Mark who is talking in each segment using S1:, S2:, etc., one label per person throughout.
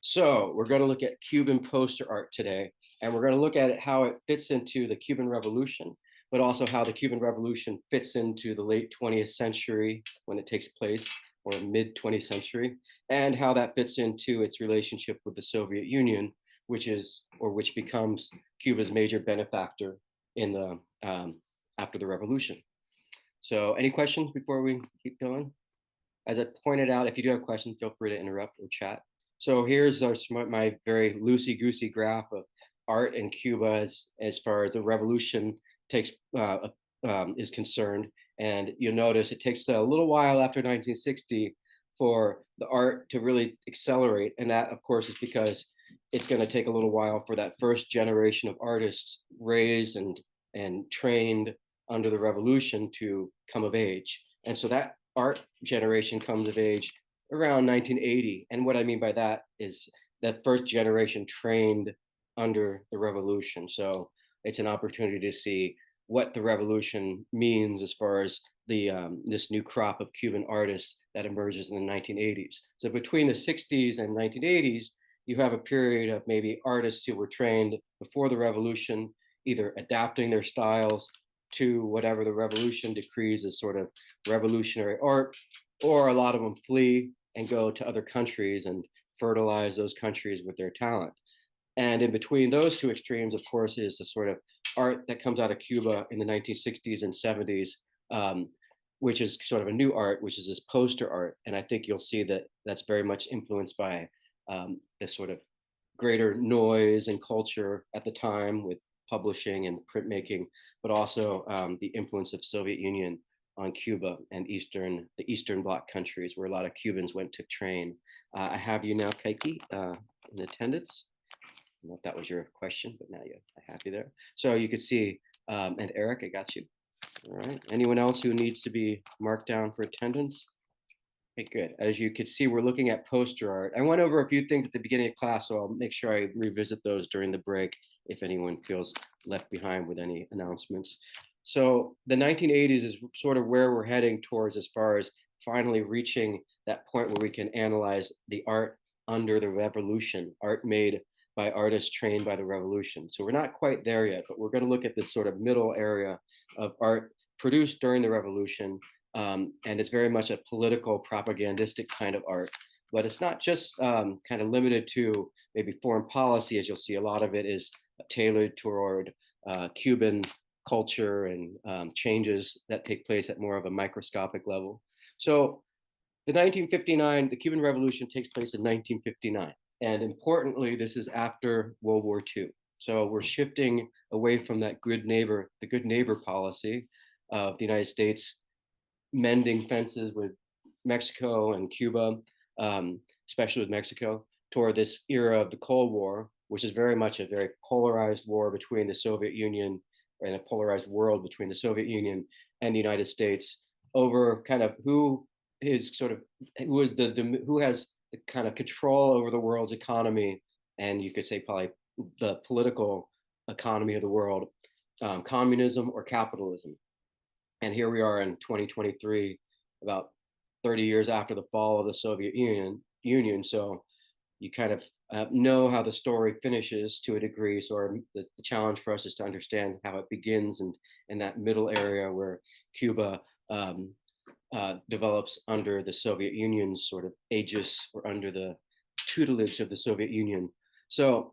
S1: So we're going to look at Cuban poster art today, and we're going to look at it, how it fits into the Cuban Revolution, but also how the Cuban Revolution fits into the late 20th century when it takes place, or mid 20th century, and how that fits into its relationship with the Soviet Union, which becomes Cuba's major benefactor in the after the revolution. So, any questions before we keep going? As I pointed out, if you do have questions, feel free to interrupt or chat. So here's my very loosey-goosey graph of art in Cuba as far as the revolution takes is concerned. And you'll notice it takes a little while after 1960 for the art to really accelerate. And that, of course, is because it's going to take a little while for that first generation of artists raised and trained under the revolution to come of age. And so that art generation comes of age around 1980. And what I mean by that is that first generation trained under the revolution. So it's an opportunity to see what the revolution means as far as the this new crop of Cuban artists that emerges in the 1980s. So between the 60s and 1980s, you have a period of maybe artists who were trained before the revolution, either adapting their styles to whatever the revolution decrees as sort of revolutionary art, or a lot of them flee and go to other countries and fertilize those countries with their talent. And in between those two extremes, of course, is the sort of art that comes out of Cuba in the 1960s and 70s, which is sort of a new art, which is this poster art. And I think you'll see that that's very much influenced by this sort of greater noise and culture at the time with publishing and printmaking, but also the influence of Soviet Union on Cuba and the Eastern Bloc countries where a lot of Cubans went to train. I have you now, Kaiki, in attendance. I don't know if that was your question, but now I have you there. So you could see, and Eric, I got you. All right. Anyone else who needs to be marked down for attendance? Okay, good. As you can see, we're looking at poster art. I went over a few things at the beginning of class, so I'll make sure I revisit those during the break if anyone feels left behind with any announcements. So the 1980s is sort of where we're heading towards as far as finally reaching that point where we can analyze the art under the revolution, art made by artists trained by the revolution. So we're not quite there yet, but we're going to look at this sort of middle area of art produced during the revolution. And it's very much a political propagandistic kind of art, but it's not just kind of limited to maybe foreign policy. As you'll see, a lot of it is tailored toward Cuban culture and changes that take place at more of a microscopic level. So the Cuban Revolution takes place in 1959. And importantly, this is after World War II. So we're shifting away from the good neighbor policy of the United States, mending fences with Mexico and Cuba, especially with Mexico, toward this era of the Cold War, which is very much a very polarized war between the Soviet Union and a polarized world between the Soviet Union and the United States over kind of who has the kind of control over the world's economy, and you could say probably the political economy of the world, communism or capitalism. And here we are in 2023, about 30 years after the fall of the Soviet Union. So you kind of know how the story finishes to a degree. So the challenge for us is to understand how it begins and in that middle area where Cuba develops under the Soviet Union's sort of aegis or under the tutelage of the Soviet Union. So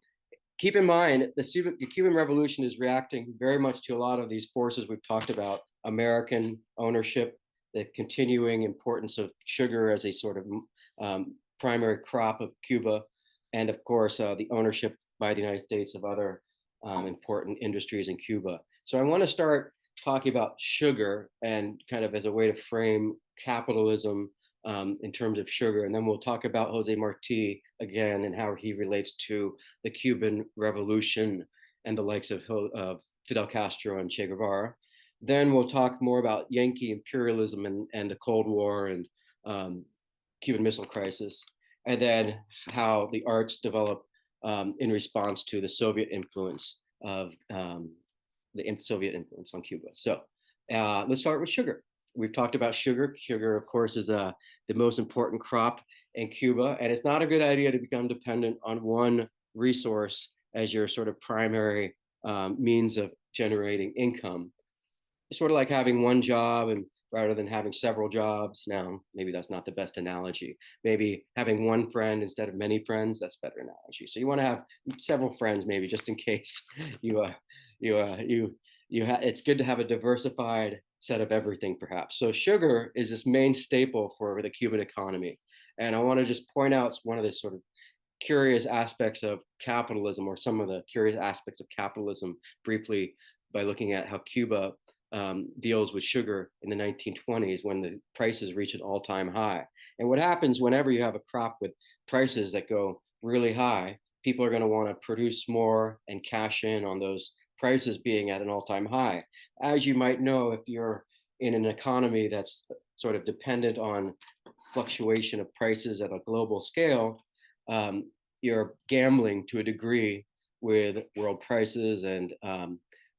S1: keep in mind, the Cuban Revolution is reacting very much to a lot of these forces we've talked about: American ownership, the continuing importance of sugar as a sort of primary crop of Cuba, and of course, the ownership by the United States of other important industries in Cuba. So I want to start talking about sugar and kind of as a way to frame capitalism in terms of sugar. And then we'll talk about Jose Marti again and how he relates to the Cuban Revolution and the likes of Fidel Castro and Che Guevara. Then we'll talk more about Yankee imperialism and the Cold War and Cuban Missile Crisis, and then how the arts develop in response to the Soviet influence of Soviet influence on Cuba. So let's start with sugar. We've talked about sugar. Sugar, of course, is the most important crop in Cuba, and it's not a good idea to become dependent on one resource as your sort of primary means of generating income. It's sort of like having one job and rather than having several jobs. Now, maybe that's not the best analogy. Maybe having one friend instead of many friends, that's a better analogy. So you want to have several friends, maybe just in case you you it's good to have a diversified set of everything, perhaps. So sugar is this main staple for the Cuban economy. And I want to just point out one of the sort of curious aspects of capitalism, or some of the curious aspects of capitalism, briefly, by looking at how Cuba deals with sugar in the 1920s when the prices reach an all-time high. And what happens whenever you have a crop with prices that go really high, people are going to want to produce more and cash in on those prices being at an all-time high. As you might know, if you're in an economy that's sort of dependent on fluctuation of prices at a global scale, you're gambling to a degree with world prices. And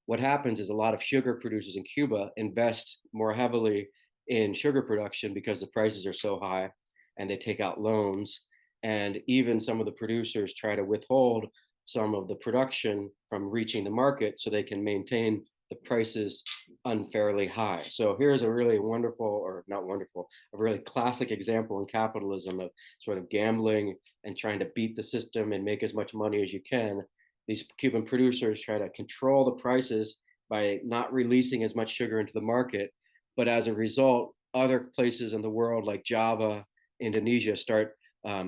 S1: what happens is a lot of sugar producers in Cuba invest more heavily in sugar production because the prices are so high, and they take out loans. And even some of the producers try to withhold some of the production from reaching the market so they can maintain the prices unfairly high. So here's a really wonderful, or not wonderful, a really classic example in capitalism of sort of gambling and trying to beat the system and make as much money as you can. These Cuban producers try to control the prices by not releasing as much sugar into the market. But as a result, other places in the world like Java, Indonesia, start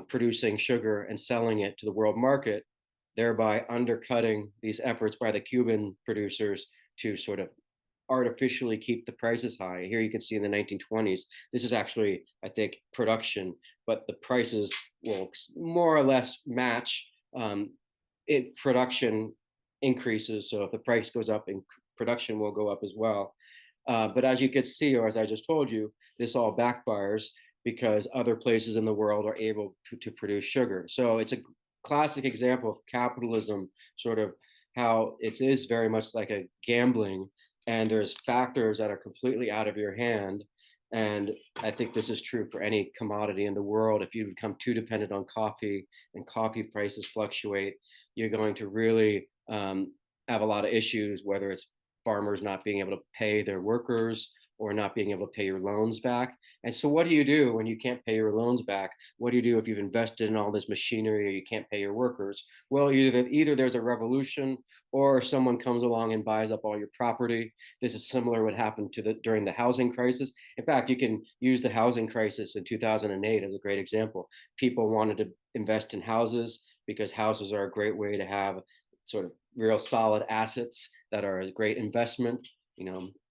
S1: producing sugar and selling it to the world market, thereby undercutting these efforts by the Cuban producers to sort of artificially keep the prices high. Here you can see in the 1920s, this is actually, I think, production, but the prices will more or less match production increases. So if the price goes up, in production will go up as well. But as you can see, or as I just told you, this all backfires because other places in the world are able to produce sugar. So it's a classic example of capitalism, sort of how it is very much like a gambling, and there's factors that are completely out of your hand. And I think this is true for any commodity in the world. If you become too dependent on coffee and coffee prices fluctuate, you're going to really have a lot of issues, whether it's farmers not being able to pay their workers or not being able to pay your loans back. And so what do you do when you can't pay your loans back? What do you do if you've invested in all this machinery or you can't pay your workers? Well, either there's a revolution or someone comes along and buys up all your property. This is similar to what happened during the housing crisis. In fact, you can use the housing crisis in 2008 as a great example. People wanted to invest in houses because houses are a great way to have sort of real solid assets that are a great investment,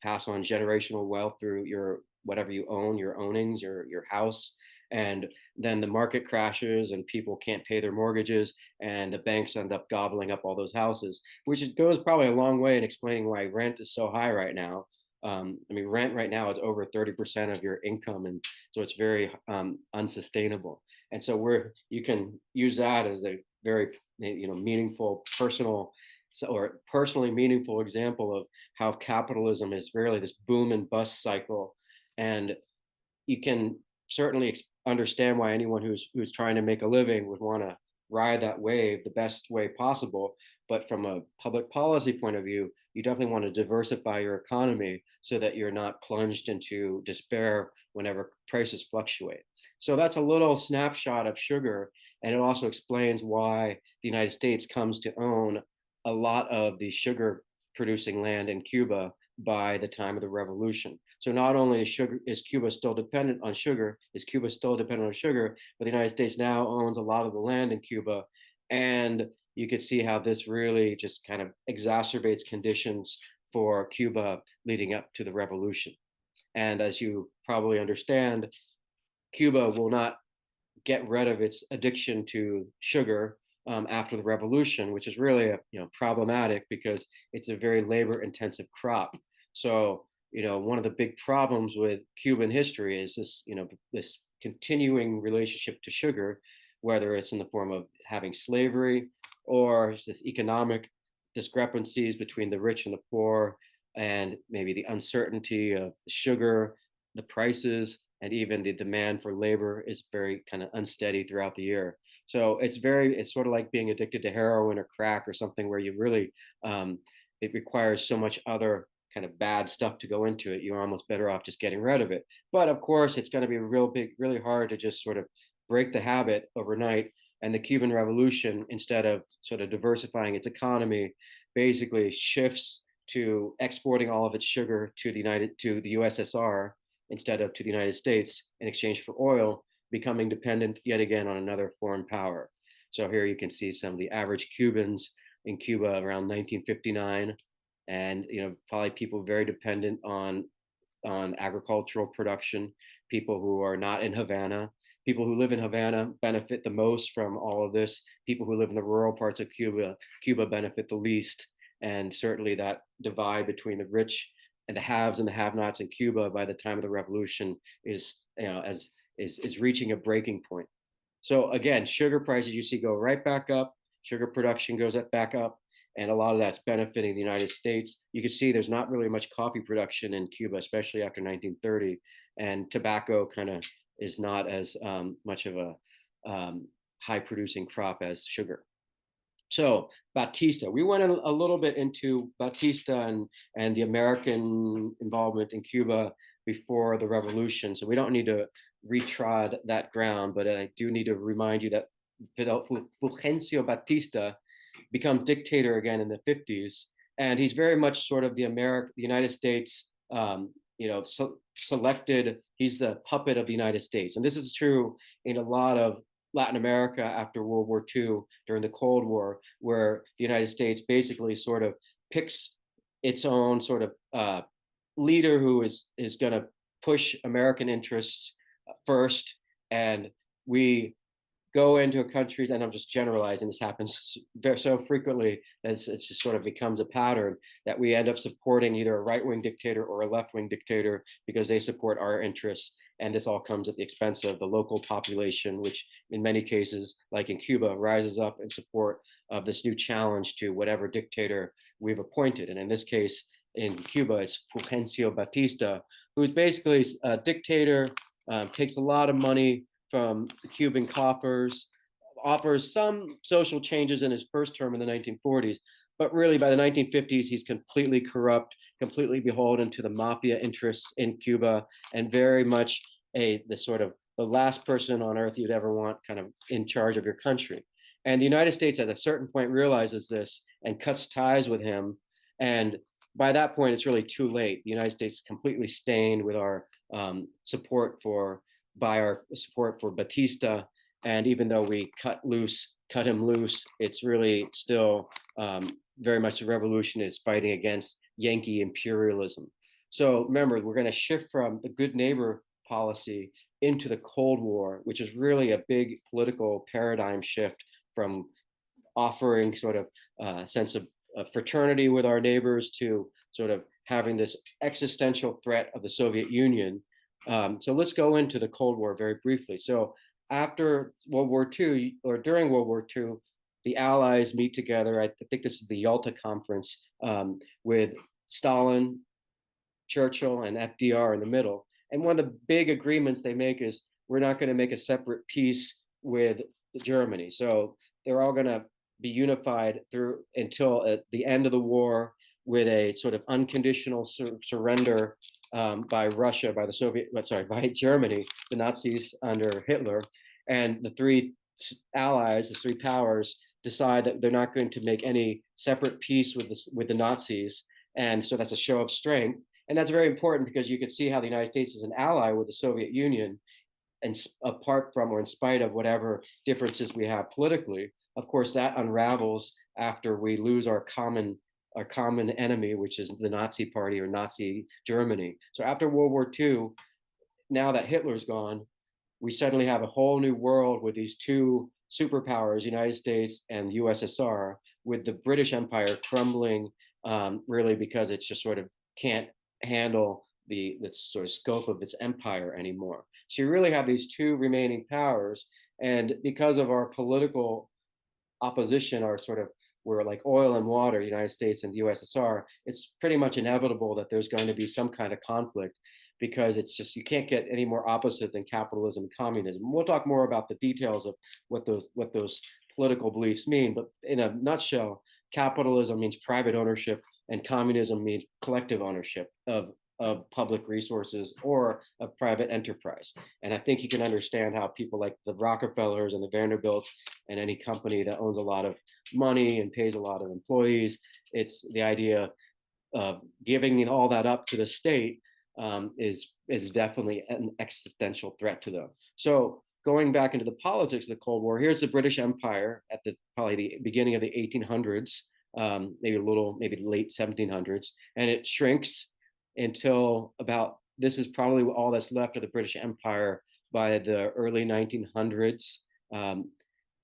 S1: pass on generational wealth through your whatever you own, your ownings, your house. And then the market crashes and people can't pay their mortgages, and the banks end up gobbling up all those houses, which goes probably a long way in explaining why rent is so high right now. I mean, rent right now is over 30% of your income, and so it's very unsustainable. And so you can use that as a very meaningful personal or personally meaningful example of how capitalism is really this boom and bust cycle. And you can certainly understand why anyone who's trying to make a living would want to ride that wave the best way possible. But from a public policy point of view, you definitely want to diversify your economy so that you're not plunged into despair whenever prices fluctuate. So that's a little snapshot of sugar. And it also explains why the United States comes to own a lot of the sugar producing land in Cuba by the time of the revolution. So not only is Cuba still dependent on sugar, but the United States now owns a lot of the land in Cuba. And you could see how this really just kind of exacerbates conditions for Cuba leading up to the revolution. And as you probably understand, Cuba will not get rid of its addiction to sugar after the revolution, which is really problematic because it's a very labor-intensive crop. So one of the big problems with Cuban history is this continuing relationship to sugar, whether it's in the form of having slavery or just economic discrepancies between the rich and the poor, and maybe the uncertainty of sugar, the prices, and even the demand for labor is very kind of unsteady throughout the year. So it's sort of like being addicted to heroin or crack or something where you really, it requires so much other kind of bad stuff to go into it. You're almost better off just getting rid of it. But of course, it's going to be really hard to just sort of break the habit overnight. And the Cuban Revolution, instead of sort of diversifying its economy, basically shifts to exporting all of its sugar to the USSR instead of to the United States in exchange for oil, becoming dependent yet again on another foreign power. So here you can see some of the average Cubans in Cuba around 1959, and probably people very dependent on agricultural production, people who are not in Havana. People who live in Havana benefit the most from all of this. People who live in the rural parts of Cuba benefit the least. And certainly that divide between the rich and the haves and the have-nots in Cuba by the time of the revolution is, is reaching a breaking point. So again, sugar prices you see go right back up. Sugar production goes back up, and a lot of that's benefiting the United States. You can see there's not really much coffee production in Cuba, especially after 1930, and tobacco kind of is not as much of a high producing crop as sugar. So Batista, we went a little bit into Batista and the American involvement in Cuba before the revolution. So we don't need to retrod that ground, but I do need to remind you that Fulgencio Batista become dictator again in the 50s, and he's very much sort of the United States, selected. He's the puppet of the United States, and this is true in a lot of Latin America after World War II during the Cold War, where the United States basically sort of picks its own sort of leader who is going to push American interests first, and we go into countries, and I'm just generalizing, this happens so frequently as it just sort of becomes a pattern that we end up supporting either a right-wing dictator or a left-wing dictator because they support our interests. And this all comes at the expense of the local population, which in many cases, like in Cuba, rises up in support of this new challenge to whatever dictator we've appointed. And in this case, in Cuba, it's Fulgencio Batista, who's basically a dictator, takes a lot of money from the Cuban coffers, offers some social changes in his first term in the 1940s, but really by the 1950s, he's completely corrupt, completely beholden to the mafia interests in Cuba, and very much the last person on earth you'd ever want kind of in charge of your country. And the United States at a certain point realizes this and cuts ties with him. And by that point, it's really too late. The United States is completely stained with our support for Batista. And even though we cut him loose, it's really still very much the revolution is fighting against Yankee imperialism. So remember, we're going to shift from the good neighbor policy into the Cold War, which is really a big political paradigm shift from offering sort of a sense of fraternity with our neighbors to sort of having this existential threat of the Soviet Union. So let's go into the Cold War very briefly. So after World War II, or during World War II, the Allies meet together. I think this is the Yalta Conference, with Stalin, Churchill, and FDR in the middle. And one of the big agreements they make is we're not going to make a separate peace with Germany. So they're all going to be unified through until at the end of the war, with a sort of unconditional surrender by Russia, by Germany, the Nazis under Hitler, and the three allies, the three powers, decide that they're not going to make any separate peace with the Nazis, and so that's a show of strength, and that's very important because you can see how the United States is an ally with the Soviet Union, and apart from or in spite of whatever differences we have politically. Of course, that unravels after we lose our common enemy, which is the Nazi Party or Nazi Germany. So after World War II, now that Hitler's gone, we suddenly have a whole new world with these two superpowers, United States and USSR, with the British Empire crumbling, really because it just sort of can't handle the sort of scope of its empire anymore. So you really have these two remaining powers, and because of our political opposition, we're like oil and water, the United States and the USSR, it's pretty much inevitable that there's going to be some kind of conflict. because it's just, you can't get any more opposite than capitalism and communism. We'll talk more about the details of what those political beliefs mean, but in a nutshell, capitalism means private ownership and communism means collective ownership of public resources or of private enterprise. And I think you can understand how people like the Rockefellers and the Vanderbilts and any company that owns a lot of money and pays a lot of employees, it's the idea of giving all that up to the state is definitely an existential threat to them. So going back into the politics of the Cold War, here's the British Empire at the probably the beginning of the 1800s, maybe the late 1700s, and it shrinks until about, this is probably all that's left of the British Empire by the early 1900s.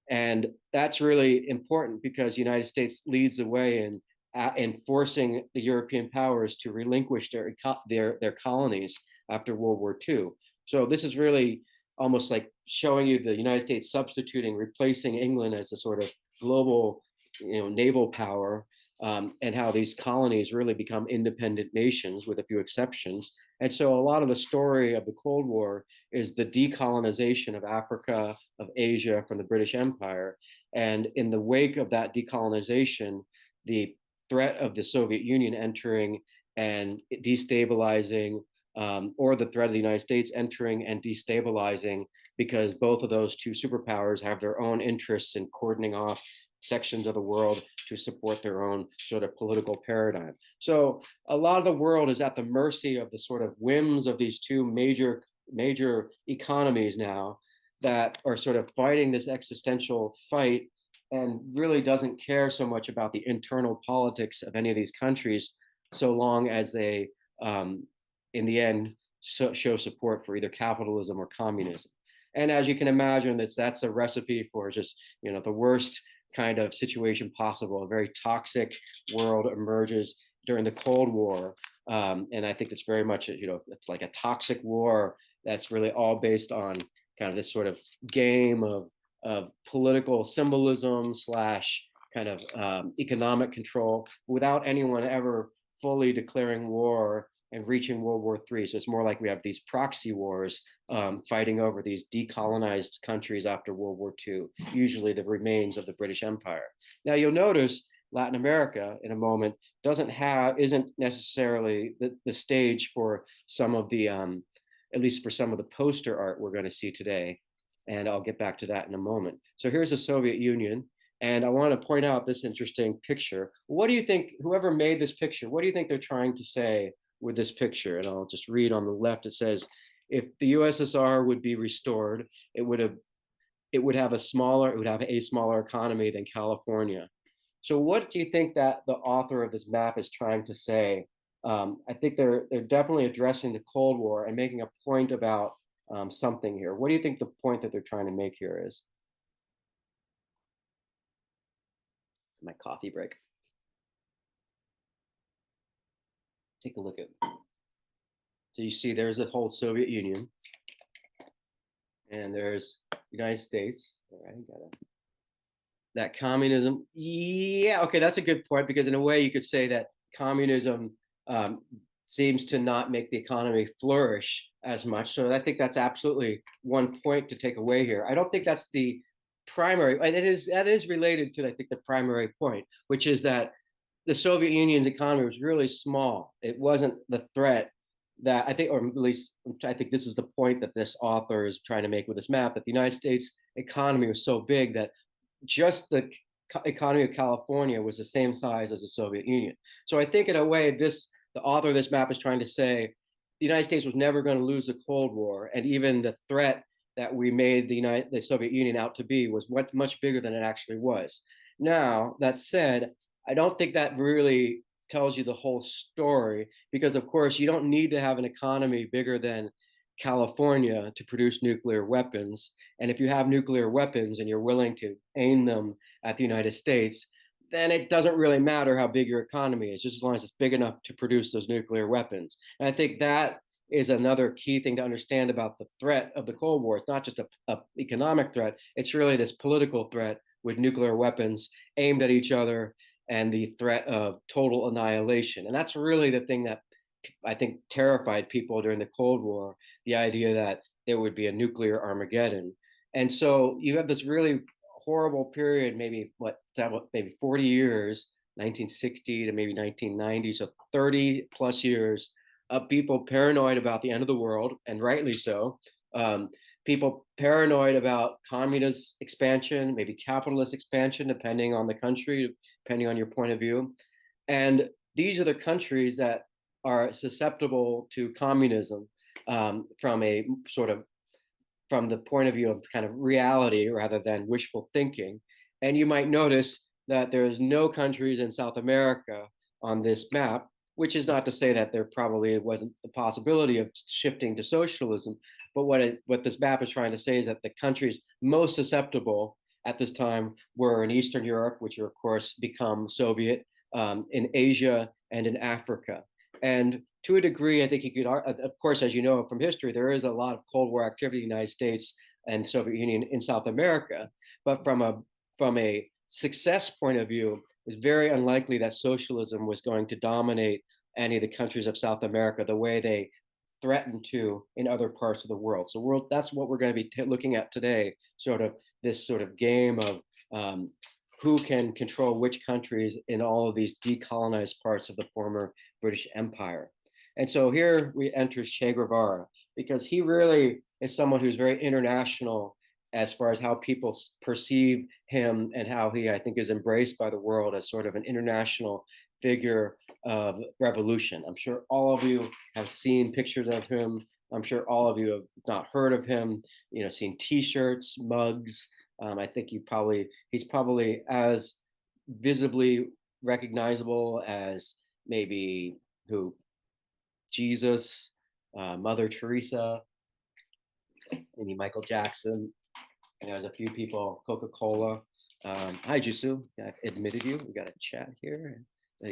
S1: And that's really important because the United States leads the way in forcing the European powers to relinquish their colonies after World War II. So this is really almost like showing you the United States substituting, replacing England as the sort of global, naval power, and how these colonies really become independent nations with a few exceptions. And so a lot of the story of the Cold War is the decolonization of Africa, of Asia from the British Empire. And in the wake of that decolonization, the threat of the Soviet Union entering and destabilizing, or the threat of the United States entering and destabilizing, because both of those two superpowers have their own interests in cordoning off sections of the world to support their own sort of political paradigm. So a lot of the world is at the mercy of the sort of whims of these two major economies now that are sort of fighting this existential fight, and really doesn't care so much about the internal politics of any of these countries, so long as they, in the end, show support for either capitalism or communism. And as you can imagine, that's a recipe for just, the worst kind of situation possible. A very toxic world emerges during the Cold War. And I think it's very much, it's like a toxic war that's really all based on kind of this sort of game of political symbolism slash kind of economic control without anyone ever fully declaring war and reaching World War III. So it's more like we have these proxy wars fighting over these decolonized countries after World War II, usually the remains of the British Empire. Now you'll notice Latin America in a moment isn't necessarily the stage for some of the, at least for some of the poster art we're going to see today. And I'll get back to that in a moment. So here's the Soviet Union. And I want to point out this interesting picture. What do you think, whoever made this picture, what do you think they're trying to say with this picture? And I'll just read on the left, it says, if the USSR would be restored, it would have a smaller economy than California. So what do you think that the author of this map is trying to say? I think they're definitely addressing the Cold War and making a point about something here. What do you think the point that they're trying to make here is? My coffee break. Take a look at. So you see there's the whole Soviet Union. And there's the United States. All right, that communism. Yeah, okay, that's a good point, because in a way you could say that communism seems to not make the economy flourish as much. So I think that's absolutely one point to take away here. I don't think that's the primary, and that is related to, I think, the primary point, which is that the Soviet Union's economy was really small. It wasn't the threat that I think, or at least I think this is the point that this author is trying to make with this map, that the United States economy was so big that just the economy of California was the same size as the Soviet Union. So I think in a way, the author of this map is trying to say the United States was never going to lose the Cold War, and even the threat that we made the Soviet Union out to be was much bigger than it actually was. Now, that said, I don't think that really tells you the whole story, because of course you don't need to have an economy bigger than California to produce nuclear weapons. And if you have nuclear weapons and you're willing to aim them at the United States, then it doesn't really matter how big your economy is, just as long as it's big enough to produce those nuclear weapons. And I think that is another key thing to understand about the threat of the Cold War. It's not just a economic threat, it's really this political threat with nuclear weapons aimed at each other and the threat of total annihilation. And that's really the thing that I think, terrified people during the Cold War, the idea that there would be a nuclear Armageddon. And so you have this really horrible period, maybe maybe 40 years, 1960 to maybe 1990, so 30 plus years of people paranoid about the end of the world, and rightly so. Um, People paranoid about communist expansion, maybe capitalist expansion, depending on the country, depending on your point of view. And these are the countries that are susceptible to communism, from a sort of from the point of view of kind of reality rather than wishful thinking. And you might notice that there's no countries in South America on this map, which is not to say that there probably wasn't the possibility of shifting to socialism. But what this map is trying to say is that the countries most susceptible at this time were in Eastern Europe, which are, of course, become Soviet, in Asia, and in Africa. And to a degree, I think you could, of course, as you know from history, there is a lot of Cold War activity in the United States and Soviet Union in South America. But from a success point of view, it's very unlikely that socialism was going to dominate any of the countries of South America the way they threatened to in other parts of the world. So that's what we're going to be looking at today, sort of this sort of game of who can control which countries in all of these decolonized parts of the former British Empire. And so here we enter Che Guevara, because he really is someone who's very international as far as how people perceive him, and how he, I think, is embraced by the world as sort of an international figure of revolution. I'm sure all of you have seen pictures of him. I'm sure all of you have not heard of him, seen T-shirts, mugs. I think he's probably as visibly recognizable as maybe Jesus, Mother Teresa, maybe Michael Jackson. And there's a few people, Coca-Cola. Hi, Jisu. I've admitted you. We got a chat here.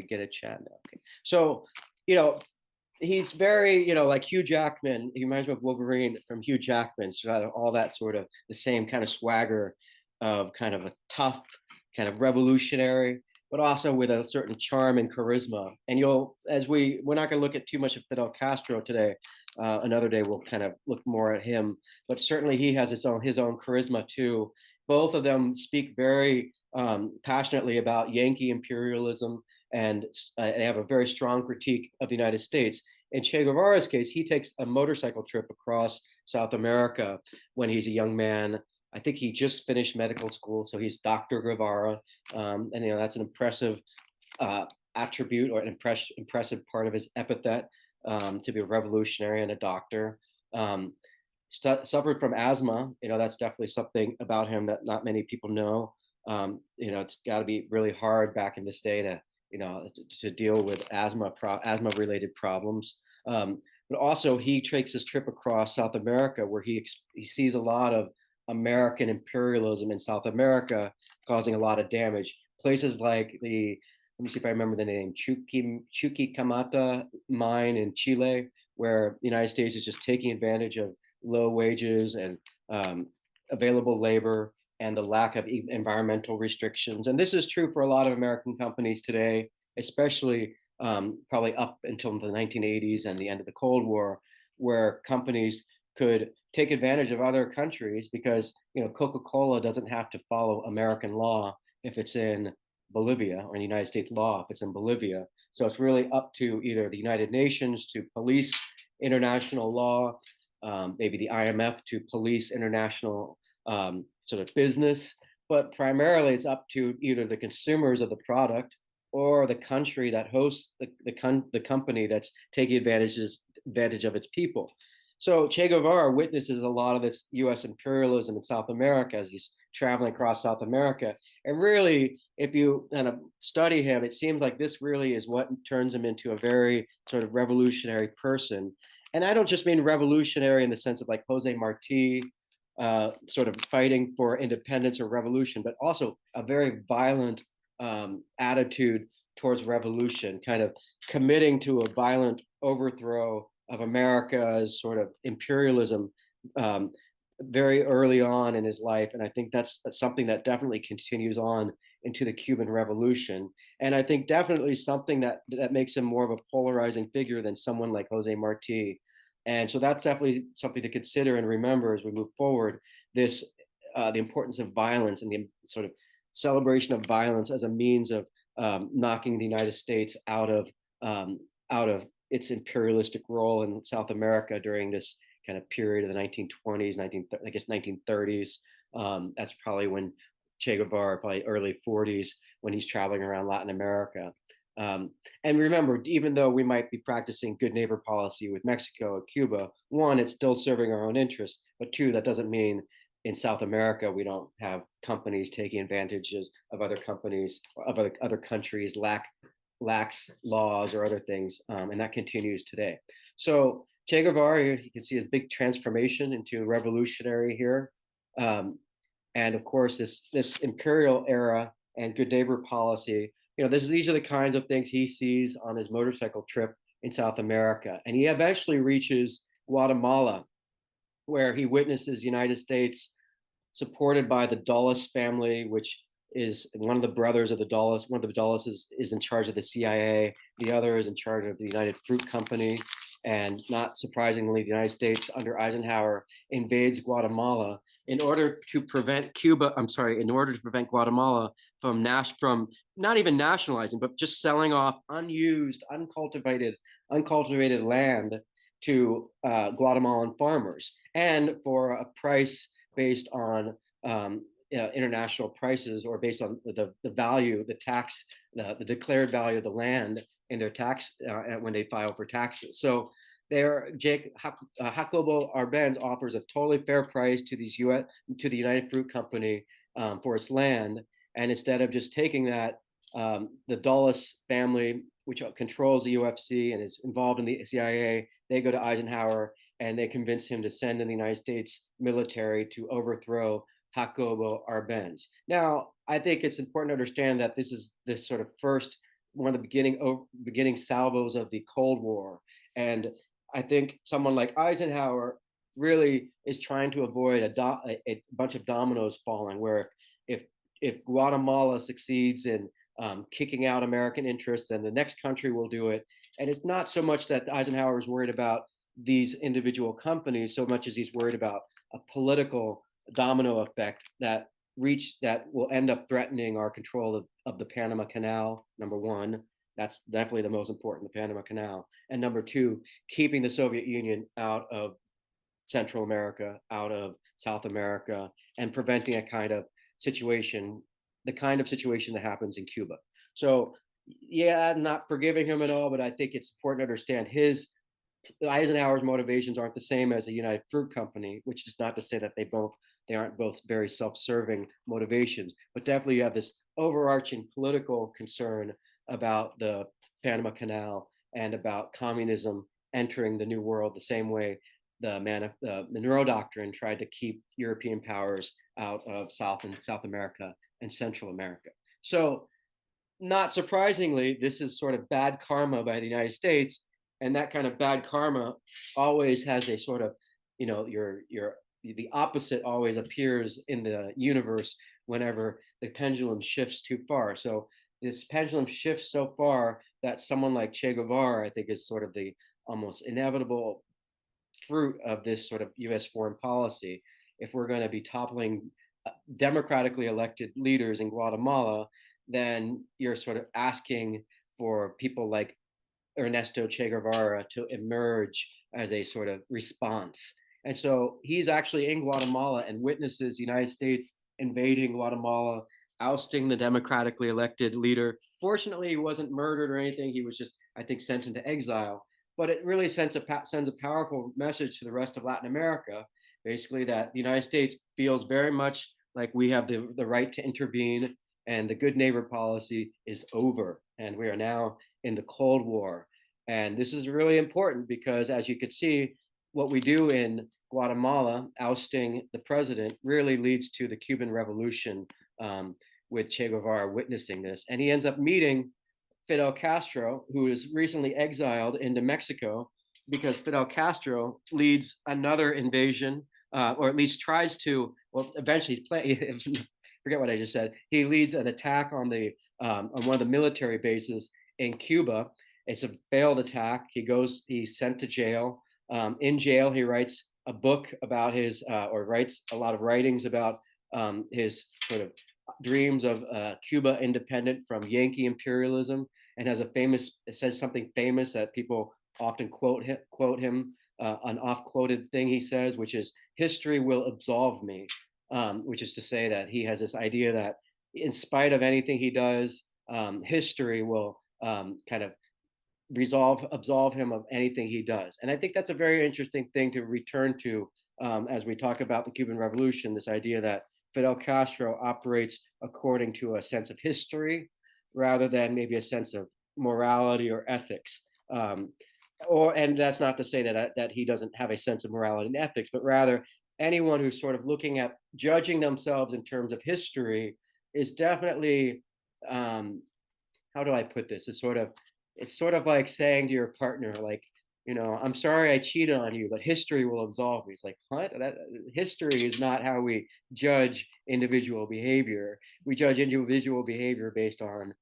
S1: Get a chat now. Okay. So, he's very, like Hugh Jackman. He reminds me of Wolverine from Hugh Jackman. So all that sort of the same kind of swagger of kind of a tough, kind of revolutionary, but also with a certain charm and charisma. And we're not going to look at too much of Fidel Castro today. Another day we'll kind of look more at him, but certainly he has his own charisma too. Both of them speak very passionately about Yankee imperialism, and they have a very strong critique of the United States. In Che Guevara's case, he takes a motorcycle trip across South America when he's a young man. I think he just finished medical school, so he's Dr. Guevara, and that's an impressive attribute, or an impressive part of his epithet, to be a revolutionary and a doctor. Suffered from asthma. That's definitely something about him that not many people know. It's got to be really hard back in this day to deal with asthma-related problems. But also, he takes his trip across South America, where he sees a lot of American imperialism in South America causing a lot of damage. Places like let me see if I remember the name, Chuquicamata mine in Chile, where the United States is just taking advantage of low wages and available labor, and the lack of environmental restrictions. And this is true for a lot of American companies today, especially probably up until the 1980s and the end of the Cold War, where companies could take advantage of other countries, because Coca-Cola doesn't have to follow American law if it's in Bolivia, or in the United States law if it's in Bolivia. So it's really up to either the United Nations to police international law, maybe the IMF to police international sort of business, but primarily it's up to either the consumers of the product or the country that hosts the company that's taking advantage of its people. So Che Guevara witnesses a lot of this U.S. imperialism in South America as he's traveling across South America. And really, if you kind of study him, it seems like this really is what turns him into a very sort of revolutionary person. And I don't just mean revolutionary in the sense of like Jose Marti, sort of fighting for independence or revolution, but also a very violent attitude towards revolution, kind of committing to a violent overthrow of America's sort of imperialism, very early on in his life. And I think that's something that definitely continues on into the Cuban Revolution. And I think definitely something that makes him more of a polarizing figure than someone like Jose Marti. And so that's definitely something to consider and remember as we move forward. This the importance of violence and the sort of celebration of violence as a means of knocking the United States out of its imperialistic role in South America during this kind of period of the 1920s, I guess 1930s. That's probably when Che Guevara, probably early 40s, when he's traveling around Latin America. And remember, even though we might be practicing good neighbor policy with Mexico or Cuba, one, it's still serving our own interests, but two, that doesn't mean in South America we don't have companies taking advantages of other companies, of other countries, lax laws or other things, and that continues today. So Che Guevara, you can see his big transformation into revolutionary here. And of course, this imperial era and good neighbor policy, these are the kinds of things he sees on his motorcycle trip in South America. And he eventually reaches Guatemala, where he witnesses the United States supported by the Dulles family, which is one of the brothers of the Dulles. One of the Dulles is in charge of the CIA. The other is in charge of the United Fruit Company. And not surprisingly, the United States under Eisenhower invades Guatemala in order to prevent in order to prevent Guatemala from not even nationalizing, but just selling off unused, uncultivated land to Guatemalan farmers, and for a price based on international prices, or based on the value, the declared value of the land in their tax when they file for taxes. So Jacobo Arbenz offers a totally fair price to the United Fruit Company for its land, and instead of just taking that, the Dulles family, which controls the UFC and is involved in the CIA, they go to Eisenhower and they convince him to send in the United States military to overthrow Jacobo Arbenz. Now, I think it's important to understand that this is the sort of one of the beginning salvos of the Cold War. And I think someone like Eisenhower really is trying to avoid a bunch of dominoes falling, where if Guatemala succeeds in kicking out American interests, then the next country will do it. And it's not so much that Eisenhower is worried about these individual companies so much as he's worried about a political domino effect that will end up threatening our control of the Panama Canal. Number one, that's definitely the most important, the Panama Canal. And number two, keeping the Soviet Union out of Central America, out of South America, and preventing the kind of situation that happens in Cuba. So yeah, I'm not forgiving him at all, but I think it's important to understand Eisenhower's motivations aren't the same as the United Fruit Company, which is not to say that they aren't both very self-serving motivations, but definitely you have this overarching political concern about the Panama Canal and about communism entering the New World the same way the Monroe Doctrine tried to keep European powers out of South America and Central America. So, not surprisingly, this is sort of bad karma by the United States, and that kind of bad karma always has a sort of, the opposite always appears in the universe whenever the pendulum shifts too far. So this pendulum shifts so far that someone like Che Guevara, I think, is sort of the almost inevitable fruit of this sort of U.S. foreign policy. If we're going to be toppling democratically elected leaders in Guatemala, then you're sort of asking for people like Ernesto Che Guevara to emerge as a sort of response. And so he's actually in Guatemala and witnesses the United States invading Guatemala, ousting the democratically elected leader. Fortunately, he wasn't murdered or anything. He was just, I think, sent into exile. But it really sends a powerful message to the rest of Latin America, basically, that the United States feels very much like we have the right to intervene, and the good neighbor policy is over. And we are now in the Cold War. And this is really important because, as you could see, what we do in Guatemala, ousting the president, really leads to the Cuban Revolution, with Che Guevara witnessing this. And he ends up meeting Fidel Castro, who is recently exiled into Mexico because Fidel Castro leads another invasion or at least tries to. Well, eventually he's playing. Forget what I just said. He leads an attack on one of the military bases in Cuba. It's a failed attack. He's sent to jail. In jail, he writes a book about or writes a lot of writings about his sort of dreams of Cuba independent from Yankee imperialism, and has it says something famous that people often quote him, an oft quoted thing he says, which is, history will absolve me, which is to say that he has this idea that in spite of anything he does, history will kind of absolve him of anything he does. And I think that's a very interesting thing to return to as we talk about the Cuban Revolution, this idea that Fidel Castro operates according to a sense of history rather than maybe a sense of morality or ethics. And that's not to say that he doesn't have a sense of morality and ethics, but rather anyone who's sort of looking at judging themselves in terms of history is definitely, how do I put this? It's sort of like saying to your partner, like, I'm sorry I cheated on you, but history will absolve me. It's like, what? History is not how we judge individual behavior. We judge individual behavior based on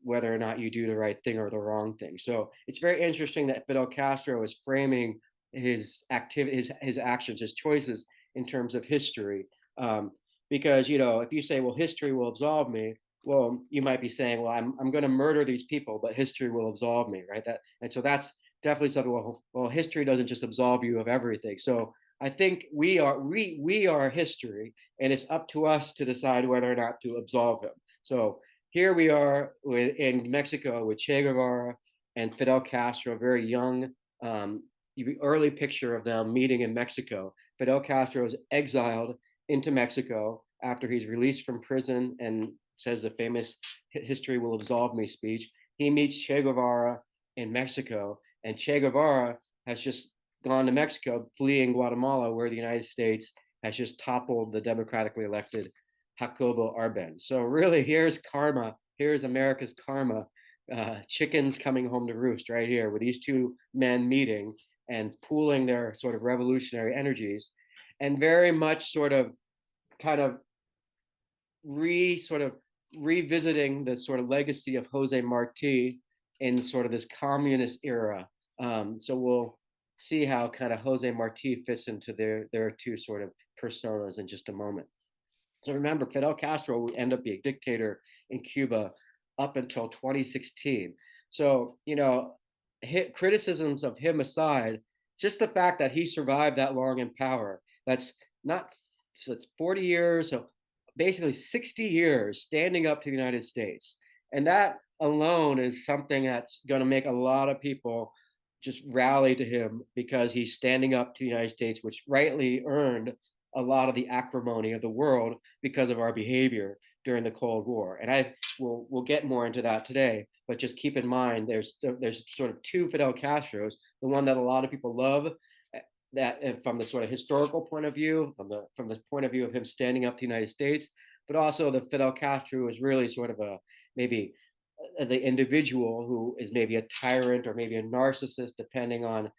S1: whether or not you do the right thing or the wrong thing. So it's very interesting that Fidel Castro is framing his actions, his choices in terms of history. Because if you say, well, history will absolve me, well, you might be saying, well, I'm going to murder these people, but history will absolve me, right? And so that's definitely something. Well, history doesn't just absolve you of everything. So I think we are history, and it's up to us to decide whether or not to absolve him. So here we are in Mexico with Che Guevara and Fidel Castro, a very young, early picture of them meeting in Mexico. Fidel Castro is exiled into Mexico after he's released from prison and says the famous "history will absolve me" speech. He meets Che Guevara in Mexico, and Che Guevara has just gone to Mexico, fleeing Guatemala, where the United States has just toppled the democratically elected Jacobo Arbenz. So really, here's karma. Here's America's karma. Chickens coming home to roost right here, with these two men meeting and pooling their sort of revolutionary energies, and very much sort of kind of revisiting the sort of legacy of Jose Marti in sort of this communist era. So we'll see how kind of Jose Marti fits into their two sort of personas in just a moment. So remember, Fidel Castro would end up being dictator in Cuba up until 2016. So, criticisms of him aside, just the fact that he survived that long in power, that's not, so it's 40 years, so basically 60 years standing up to the United States. And that alone is something that's going to make a lot of people just rally to him, because he's standing up to the United States, which rightly earned a lot of the acrimony of the world because of our behavior during the Cold War. And we'll get more into that today, but just keep in mind there's sort of two Fidel Castros. The one that a lot of people love, that from the sort of historical point of view, from the point of view of him standing up to the United States, but also the Fidel Castro is really sort of maybe the individual who is maybe a tyrant or maybe a narcissist, depending on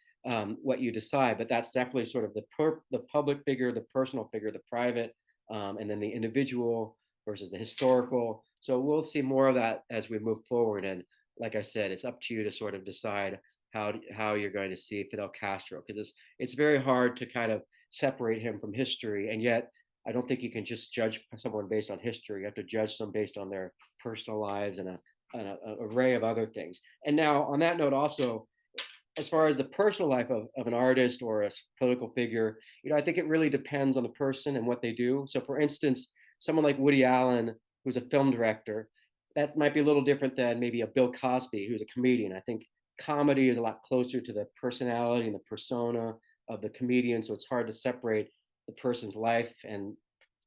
S1: what you decide. But that's definitely sort of the public figure, the personal figure, the private, and then the individual versus the historical. So we'll see more of that as we move forward. And like I said, it's up to you to sort of decide how you're going to see Fidel Castro, because it's very hard to kind of separate him from history. And yet I don't think you can just judge someone based on history. You have to judge them based on their personal lives and an array of other things. And now on that note also, as far as the personal life of an artist or a political figure, I think it really depends on the person and what they do. So for instance, someone like Woody Allen, who's a film director, that might be a little different than maybe a Bill Cosby, who's a comedian. I think comedy is a lot closer to the personality and the persona of the comedian. So it's hard to separate the person's life and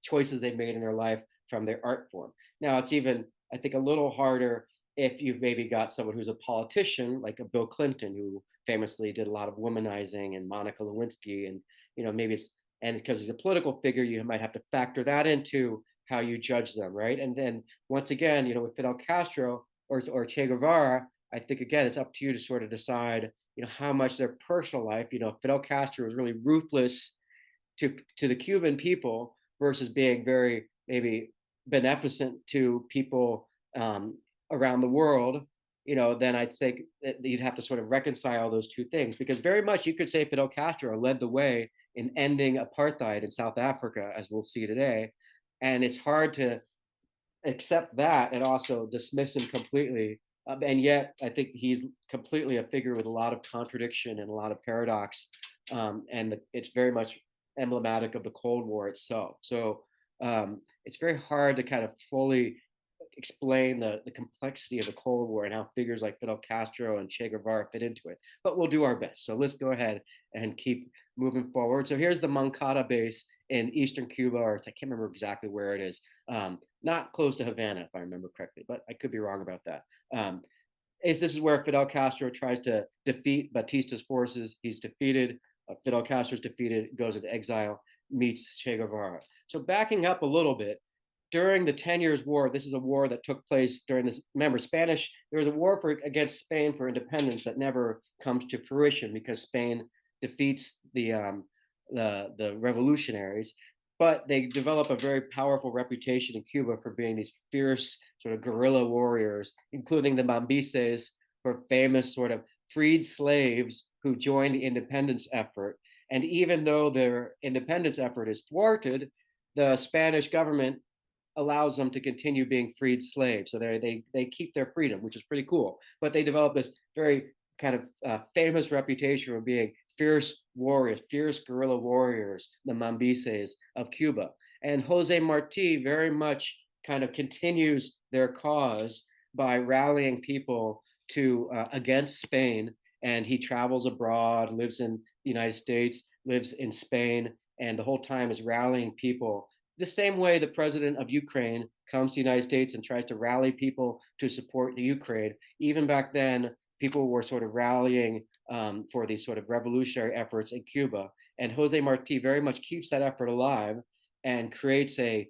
S1: choices they've made in their life from their art form. Now, it's even, I think, a little harder if you've maybe got someone who's a politician, like a Bill Clinton, who famously did a lot of womanizing, and Monica Lewinsky, and maybe and because he's a political figure, you might have to factor that into how you judge them, right? And then once again, with Fidel Castro or Che Guevara, I think again it's up to you to sort of decide, how much their personal life. Fidel Castro was really ruthless to the Cuban people versus being very maybe beneficent to people around the world, then I'd think that you'd have to sort of reconcile those two things, because very much you could say Fidel Castro led the way in ending apartheid in South Africa, as we'll see today. And it's hard to accept that and also dismiss him completely. And yet, I think he's completely a figure with a lot of contradiction and a lot of paradox. It's very much emblematic of the Cold War itself. So it's very hard to kind of fully explain the complexity of the Cold War and how figures like Fidel Castro and Che Guevara fit into it. But we'll do our best. So let's go ahead and keep moving forward. So here's the Moncada base in eastern Cuba, or I can't remember exactly where it is. Not close to Havana, if I remember correctly, but I could be wrong about that. This is where Fidel Castro tries to defeat Batista's forces. He's defeated. Fidel Castro's defeated, goes into exile, meets Che Guevara. So backing up a little bit, during the 10 Years' War, this is a war that took place during this, remember, Spanish, there was a war against Spain for independence that never comes to fruition because Spain defeats the revolutionaries, but they develop a very powerful reputation in Cuba for being these fierce sort of guerrilla warriors, including the Mambises, who are famous sort of freed slaves who joined the independence effort. And even though their independence effort is thwarted, the Spanish government allows them to continue being freed slaves. So they keep their freedom, which is pretty cool. But they develop this very kind of famous reputation for being fierce warriors, fierce guerrilla warriors, the Mambises of Cuba. And Jose Marti very much kind of continues their cause by rallying people to against Spain. And he travels abroad, lives in the United States, lives in Spain, and the whole time is rallying people the same way the president of Ukraine comes to the United States and tries to rally people to support the Ukraine. Even back then, people were sort of rallying for these sort of revolutionary efforts in Cuba. And Jose Marti very much keeps that effort alive and creates he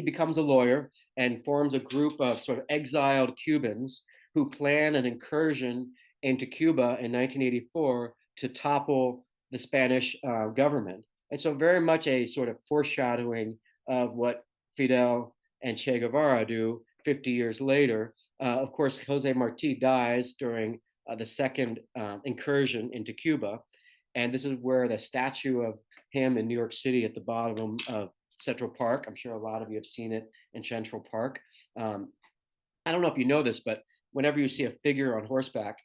S1: becomes a lawyer and forms a group of sort of exiled Cubans who plan an incursion into Cuba in 1984 to topple the Spanish government. And so very much a sort of foreshadowing of what Fidel and Che Guevara do 50 years later. Of course, Jose Marti dies during the second incursion into Cuba. And this is where the statue of him in New York City at the bottom of Central Park. I'm sure a lot of you have seen it in Central Park. I don't know if you know this, but whenever you see a figure on horseback,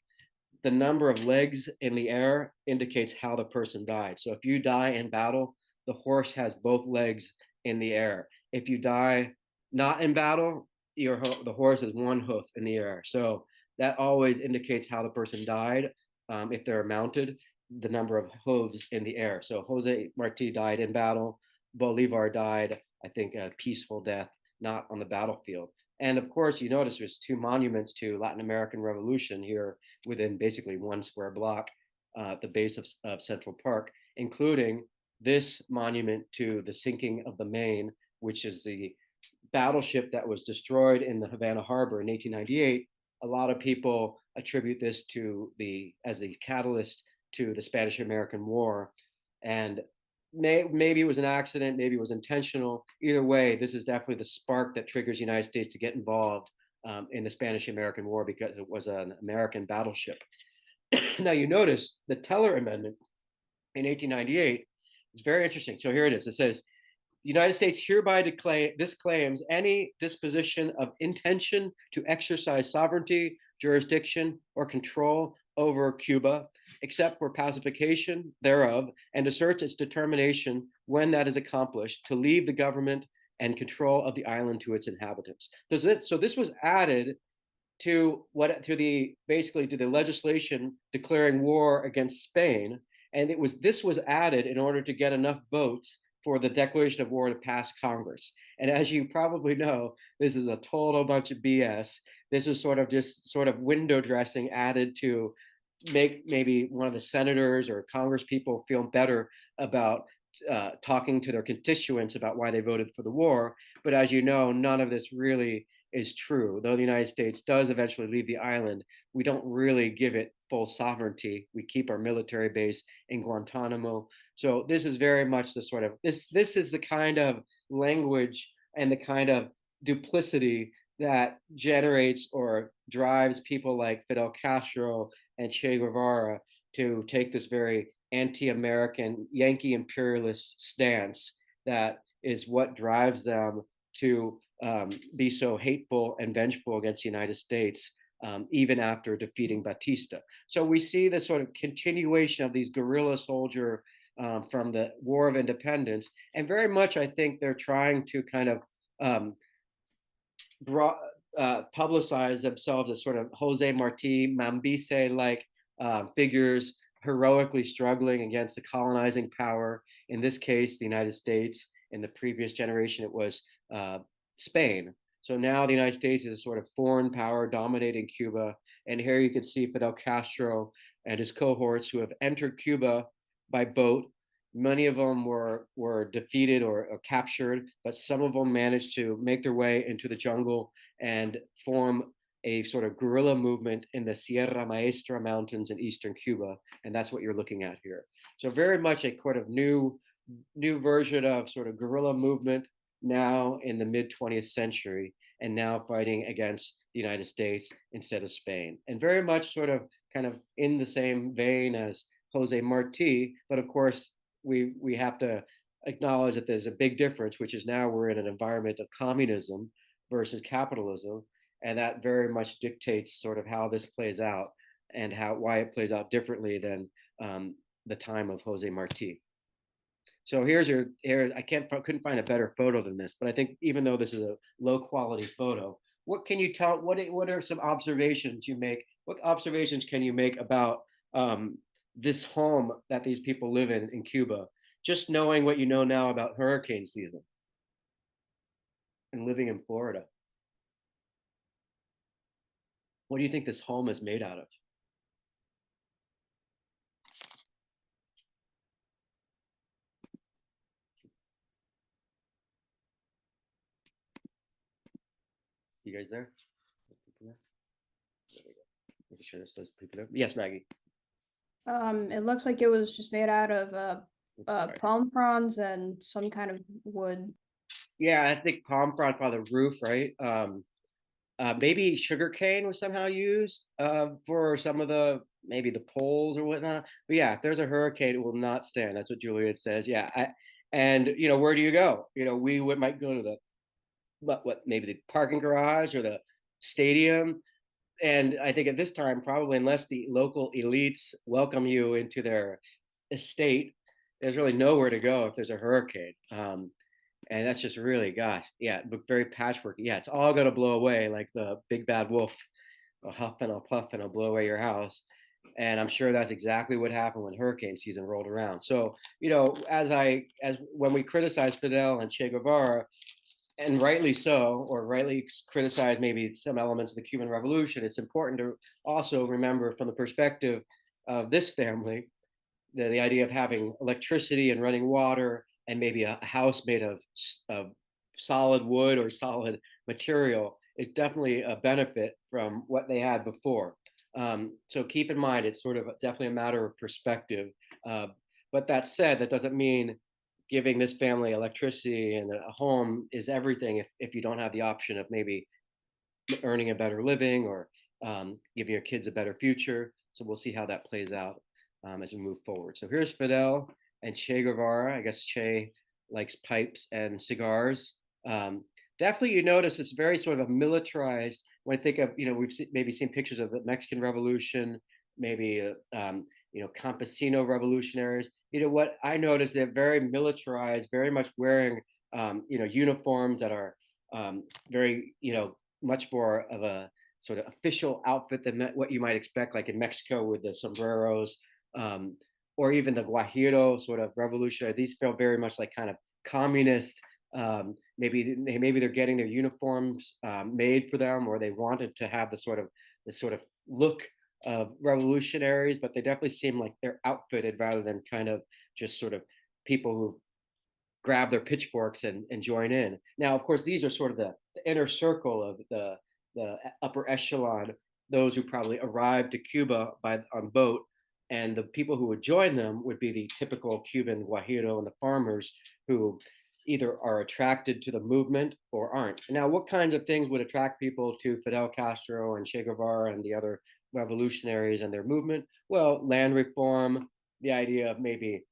S1: the number of legs in the air indicates how the person died. So if you die in battle, the horse has both legs in the air. If you die not in battle, the horse has one hoof in the air. So that always indicates how the person died. If they're mounted, the number of hooves in the air. So Jose Marti died in battle. Bolivar died, I think, a peaceful death, not on the battlefield. And of course, you notice there's two monuments to Latin American Revolution here within basically one square block at the base of Central Park, including this monument to the sinking of the Maine, which is the battleship that was destroyed in the Havana Harbor in 1898. A lot of people attribute this as the catalyst to the Spanish-American War. And maybe it was an accident, maybe it was intentional. Either way, this is definitely the spark that triggers the United States to get involved in the Spanish-American War because it was an American battleship. Now you notice the Teller Amendment in 1898 is very interesting. So here it is. It says, the United States hereby disclaims any disposition of intention to exercise sovereignty, jurisdiction, or control over Cuba, except for pacification thereof, and asserts its determination, when that is accomplished, to leave the government and control of the island to its inhabitants. So this was added to the legislation declaring war against Spain, and this was added in order to get enough votes for the declaration of war to pass Congress. And as you probably know, this is a total bunch of BS. This is sort of window dressing added to make maybe one of the senators or Congress people feel better about talking to their constituents about why they voted for the war. But as you know, none of this really is true. Though the United States does eventually leave the island, we don't really give it full sovereignty. We keep our military base in Guantanamo. So this is very much the sort of this is the kind of language and the kind of duplicity that generates or drives people like Fidel Castro and Che Guevara to take this very anti-American Yankee imperialist stance that is what drives them to be so hateful and vengeful against the United States, even after defeating Batista. So we see this sort of continuation of these guerrilla soldier from the War of Independence, and very much I think they're trying to kind of um, publicize themselves as sort of Jose Marti, Mambise like figures heroically struggling against the colonizing power. In this case, the United States. In the previous generation, it was Spain. So now the United States is a sort of foreign power dominating Cuba. And here you can see Fidel Castro and his cohorts who have entered Cuba by boat. Many of them were defeated or captured, but some of them managed to make their way into the jungle and form a sort of guerrilla movement in the Sierra Maestra Mountains in eastern Cuba, and that's what you're looking at here. So very much a sort of new version of sort of guerrilla movement now in the mid 20th century, and now fighting against the United States instead of Spain, and very much sort of kind of in the same vein as Jose Marti, but of course we have to acknowledge that there's a big difference, which is now we're in an environment of communism versus capitalism, and that very much dictates sort of how this plays out and why it plays out differently than the time of Jose Marti. So here I couldn't find a better photo than this, but I think even though this is a low quality photo, what can you tell? What are some observations you make? What observations can you make about this home that these people live in Cuba? Just knowing what you know now about hurricane season and living in Florida, what do you think this home is made out of? You guys there? Making sure there's those people there. Yes, Maggie.
S2: It looks like it was just made out of
S1: Sorry.
S2: palm fronds and some kind of wood.
S1: Yeah, I think palm frond by the roof, right? Maybe sugarcane was somehow used for some of the maybe the poles or whatnot. But yeah, if there's a hurricane, it will not stand. That's what Juliet says. Yeah, and where do you go? We might go to the what maybe the parking garage or the stadium. And I think at this time, probably unless the local elites welcome you into their estate, there's really nowhere to go if there's a hurricane. And that's just really, gosh, yeah, very patchwork. Yeah, it's all gonna blow away like the big bad wolf. I'll huff and I'll puff and I'll blow away your house. And I'm sure that's exactly what happened when hurricane season rolled around. So, as when we criticize Fidel and Che Guevara, and rightly so, or rightly criticize maybe some elements of the Cuban Revolution, it's important to also remember from the perspective of this family, the idea of having electricity and running water and maybe a house made of solid wood or solid material is definitely a benefit from what they had before. So keep in mind, it's sort of definitely a matter of perspective. But that said, that doesn't mean giving this family electricity and a home is everything if you don't have the option of maybe earning a better living or giving your kids a better future. So we'll see how that plays out as we move forward. So here's Fidel and Che Guevara. I guess Che likes pipes and cigars. Definitely, you notice it's very sort of a militarized. When I think of, we've maybe seen pictures of the Mexican Revolution, maybe campesino revolutionaries. What I noticed, they're very militarized, very much wearing uniforms that are very much more of a sort of official outfit than what you might expect, like in Mexico with the sombreros, or even the Guajiro sort of revolutionary. These feel very much like kind of communist. Maybe they're getting their uniforms made for them, or they wanted to have the sort of look of revolutionaries, but they definitely seem like they're outfitted rather than kind of just sort of people who grab their pitchforks and join in. Now, of course, these are sort of the inner circle of the upper echelon, those who probably arrived to Cuba on boat And the people who would join them would be the typical Cuban Guajiro and the farmers who either are attracted to the movement or aren't. Now, what kinds of things would attract people to Fidel Castro and Che Guevara and the other revolutionaries and their movement? Well, land reform, the idea of maybe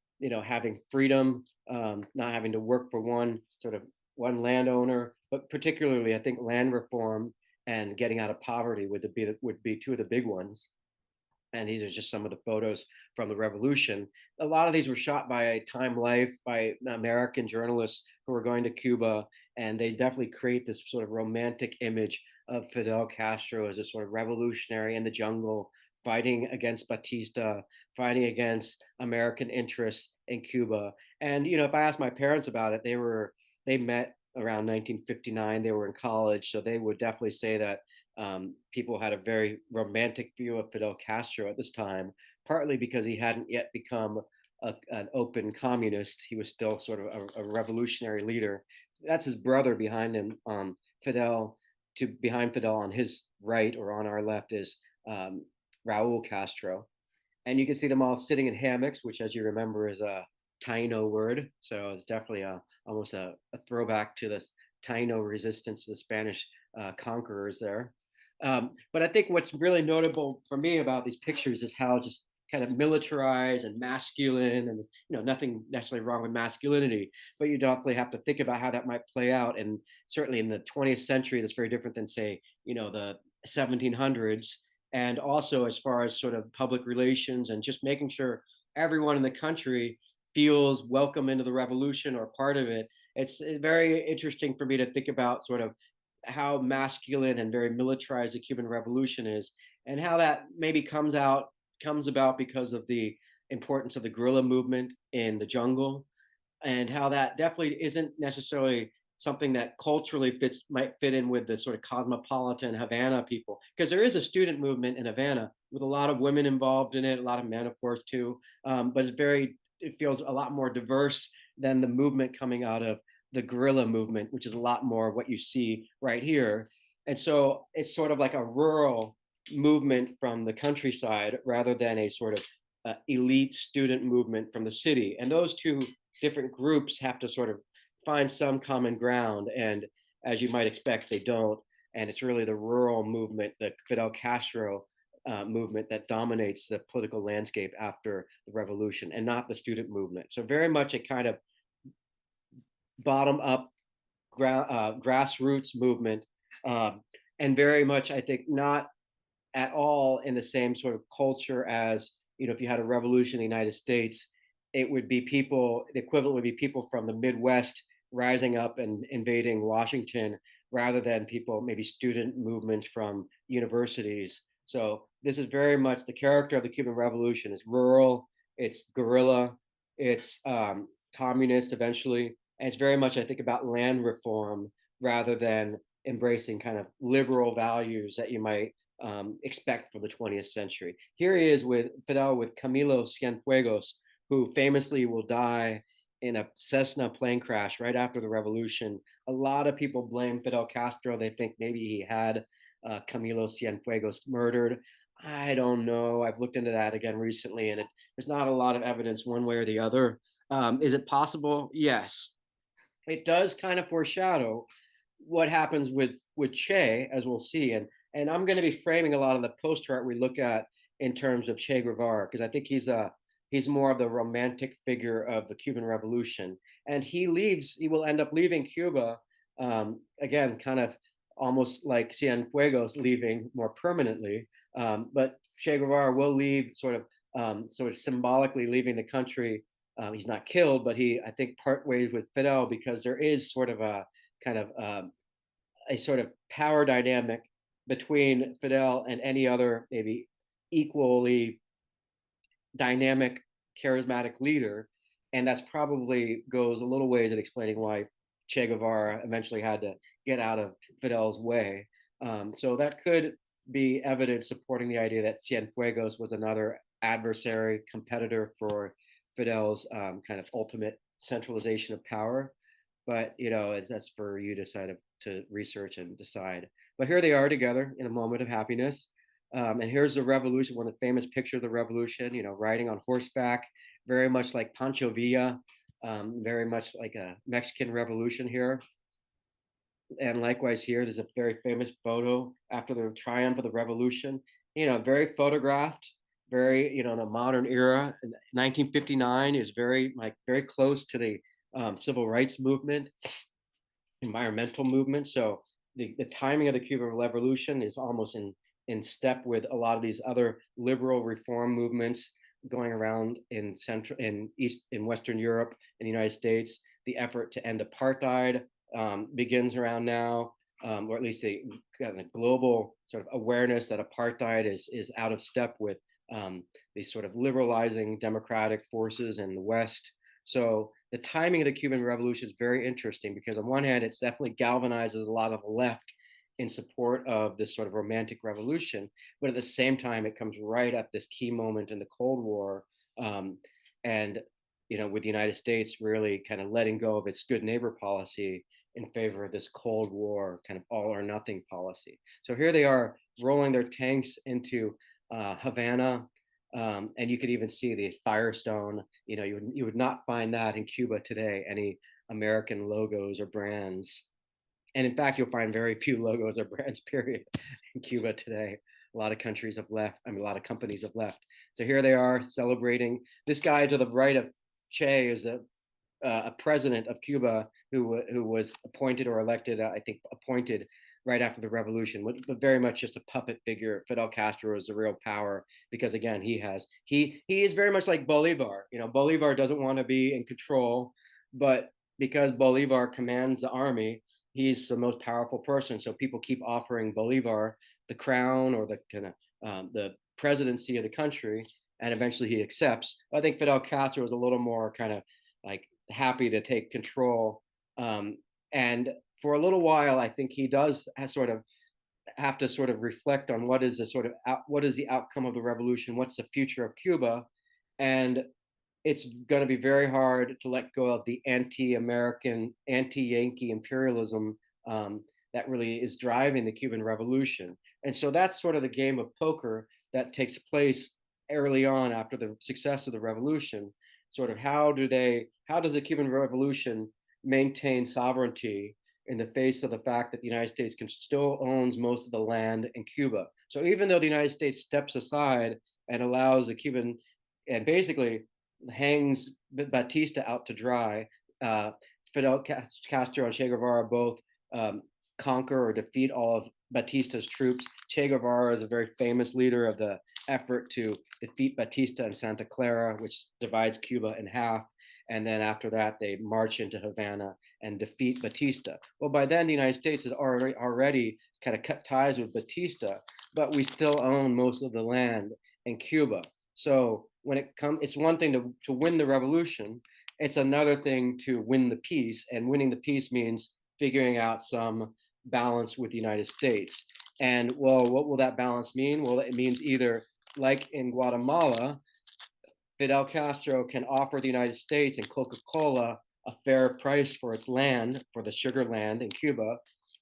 S1: having freedom, not having to work for one landowner, but particularly I think land reform and getting out of poverty would be two of the big ones. And these are just some of the photos from the revolution. A lot of these were shot by Time Life, by American journalists who were going to Cuba, and they definitely create this sort of romantic image of Fidel Castro as a sort of revolutionary in the jungle, fighting against Batista, fighting against American interests in Cuba. And if I asked my parents about it, they met around 1959. They were in college, so they would definitely say that people had a very romantic view of Fidel Castro at this time, partly because he hadn't yet become an open communist. He was still sort of a revolutionary leader. That's his brother behind him, Fidel. Behind Fidel on his right or on our left is Raul Castro, and you can see them all sitting in hammocks, which, as you remember, is a Taino word. So it's definitely almost a throwback to the Taino resistance to the Spanish conquerors there. But I think what's really notable for me about these pictures is how just kind of militarized and masculine, and nothing necessarily wrong with masculinity, but you definitely have to think about how that might play out. And certainly in the 20th century, that's very different than, say, the 1700s. And also as far as sort of public relations and just making sure everyone in the country feels welcome into the revolution or part of it. It's very interesting for me to think about sort of how masculine and very militarized the Cuban Revolution is, and how that maybe comes about because of the importance of the guerrilla movement in the jungle, and how that definitely isn't necessarily something that culturally might fit in with the sort of cosmopolitan Havana people, because there is a student movement in Havana with a lot of women involved in it, a lot of men, of course, too. But it feels a lot more diverse than the movement coming out of the guerrilla movement, which is a lot more what you see right here. And so it's sort of like a rural movement from the countryside rather than a sort of elite student movement from the city. And those two different groups have to sort of find some common ground. And as you might expect, they don't. And it's really the rural movement, the Fidel Castro movement, that dominates the political landscape after the revolution, and not the student movement. So very much a kind of bottom up grassroots movement, um, and very much, I think, not at all in the same sort of culture as, if you had a revolution in the United States, it would be people, the equivalent would be people from the Midwest rising up and invading Washington, rather than people, maybe student movements from universities. So this is very much the character of the Cuban Revolution. It's rural, it's guerrilla, it's communist eventually, and it's very much, I think, about land reform rather than embracing kind of liberal values that you might expect from the 20th century. Here he is with Fidel, with Camilo Cienfuegos, who famously will die in a Cessna plane crash right after the revolution. A lot of people blame Fidel Castro. They think maybe he had Camilo Cienfuegos murdered. I don't know. I've looked into that again recently, and there's not a lot of evidence one way or the other. Is it possible? Yes. It does kind of foreshadow what happens with Che, as we'll see. And I'm going to be framing a lot of the poster art we look at in terms of Che Guevara, because I think he's more of the romantic figure of the Cuban Revolution. And he will end up leaving Cuba, again, kind of almost like Cienfuegos leaving more permanently. But Che Guevara will leave sort of symbolically leaving the country. He's not killed, but he, I think, part ways with Fidel, because there is sort of a kind of a sort of power dynamic between Fidel and any other maybe equally dynamic, charismatic leader. And that's probably goes a little ways at explaining why Che Guevara eventually had to get out of Fidel's way. So that could be evidence supporting the idea that Cienfuegos was another adversary, competitor for Fidel's kind of ultimate centralization of power. But that's for you to research and decide. But here they are together in a moment of happiness. And here's the revolution, one of the famous picture of the revolution, riding on horseback, very much like Pancho Villa, very much like a Mexican revolution here. And likewise here, there's a very famous photo after the triumph of the revolution, very photographed, very, the modern era. 1959 is very close to the civil rights movement, environmental movement. So the timing of the Cuban Revolution is almost in step with a lot of these other liberal reform movements going around in Western Europe and the United States. The effort to end apartheid begins around now, or at least the kind of global sort of awareness that apartheid is out of step with these sort of liberalizing democratic forces in the West. So the timing of the Cuban Revolution is very interesting because on one hand, it's definitely galvanizes a lot of the left in support of this sort of romantic revolution, but at the same time, it comes right at this key moment in the Cold War, and with the United States really kind of letting go of its good neighbor policy in favor of this Cold War kind of all or nothing policy. So here they are rolling their tanks into Havana, and you could even see the Firestone. You would not find that in Cuba today, any American logos or brands. And in fact, you'll find very few logos or brands, period, in Cuba today. A lot of countries have left. I mean, a lot of companies have left. So here they are celebrating. This guy to the right of Che is a president of Cuba who was appointed or elected, I think, appointed right after the revolution, but very much just a puppet figure. Fidel Castro is the real power because again, he is very much like Bolivar. Bolivar doesn't want to be in control, but because Bolivar commands the army, he's the most powerful person. So people keep offering Bolivar the crown or the kind of the presidency of the country, and eventually he accepts. I think Fidel Castro is a little more kind of like happy to take control. And for a little while, I think he does sort of have to sort of reflect on what is the outcome of the revolution, what's the future of Cuba, and it's going to be very hard to let go of the anti-American, anti-Yankee imperialism that really is driving the Cuban Revolution. And so that's sort of the game of poker that takes place early on after the success of the revolution. Sort of how does the Cuban Revolution maintain sovereignty in the face of the fact that the United States still owns most of the land in Cuba? So even though the United States steps aside and allows the Cuban and basically hangs Batista out to dry, Fidel Castro and Che Guevara both conquer or defeat all of Batista's troops. Che Guevara is a very famous leader of the effort to defeat Batista in Santa Clara, which divides Cuba in half. And then after that, they march into Havana and defeat Batista. Well, by then, the United States has already kind of cut ties with Batista, but we still own most of the land in Cuba. So when it's one thing to win the revolution, it's another thing to win the peace. And winning the peace means figuring out some balance with the United States. And well, what will that balance mean? Well, it means either like in Guatemala, Fidel Castro can offer the United States and Coca-Cola a fair price for its land, for the sugar land in Cuba,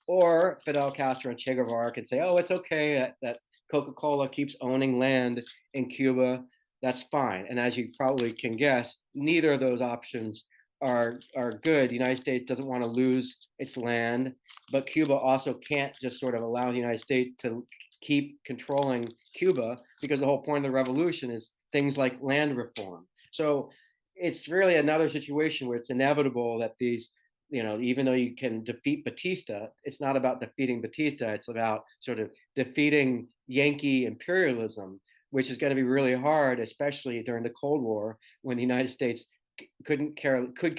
S1: or Fidel Castro and Che Guevara can say, oh, it's okay that Coca-Cola keeps owning land in Cuba. That's fine. And as you probably can guess, neither of those options are good. The United States doesn't want to lose its land, but Cuba also can't just sort of allow the United States to keep controlling Cuba because the whole point of the revolution is things like land reform. So it's really another situation where it's inevitable that these, even though you can defeat Batista, it's not about defeating Batista. It's about sort of defeating Yankee imperialism, which is going to be really hard, especially during the Cold War, when the United States could not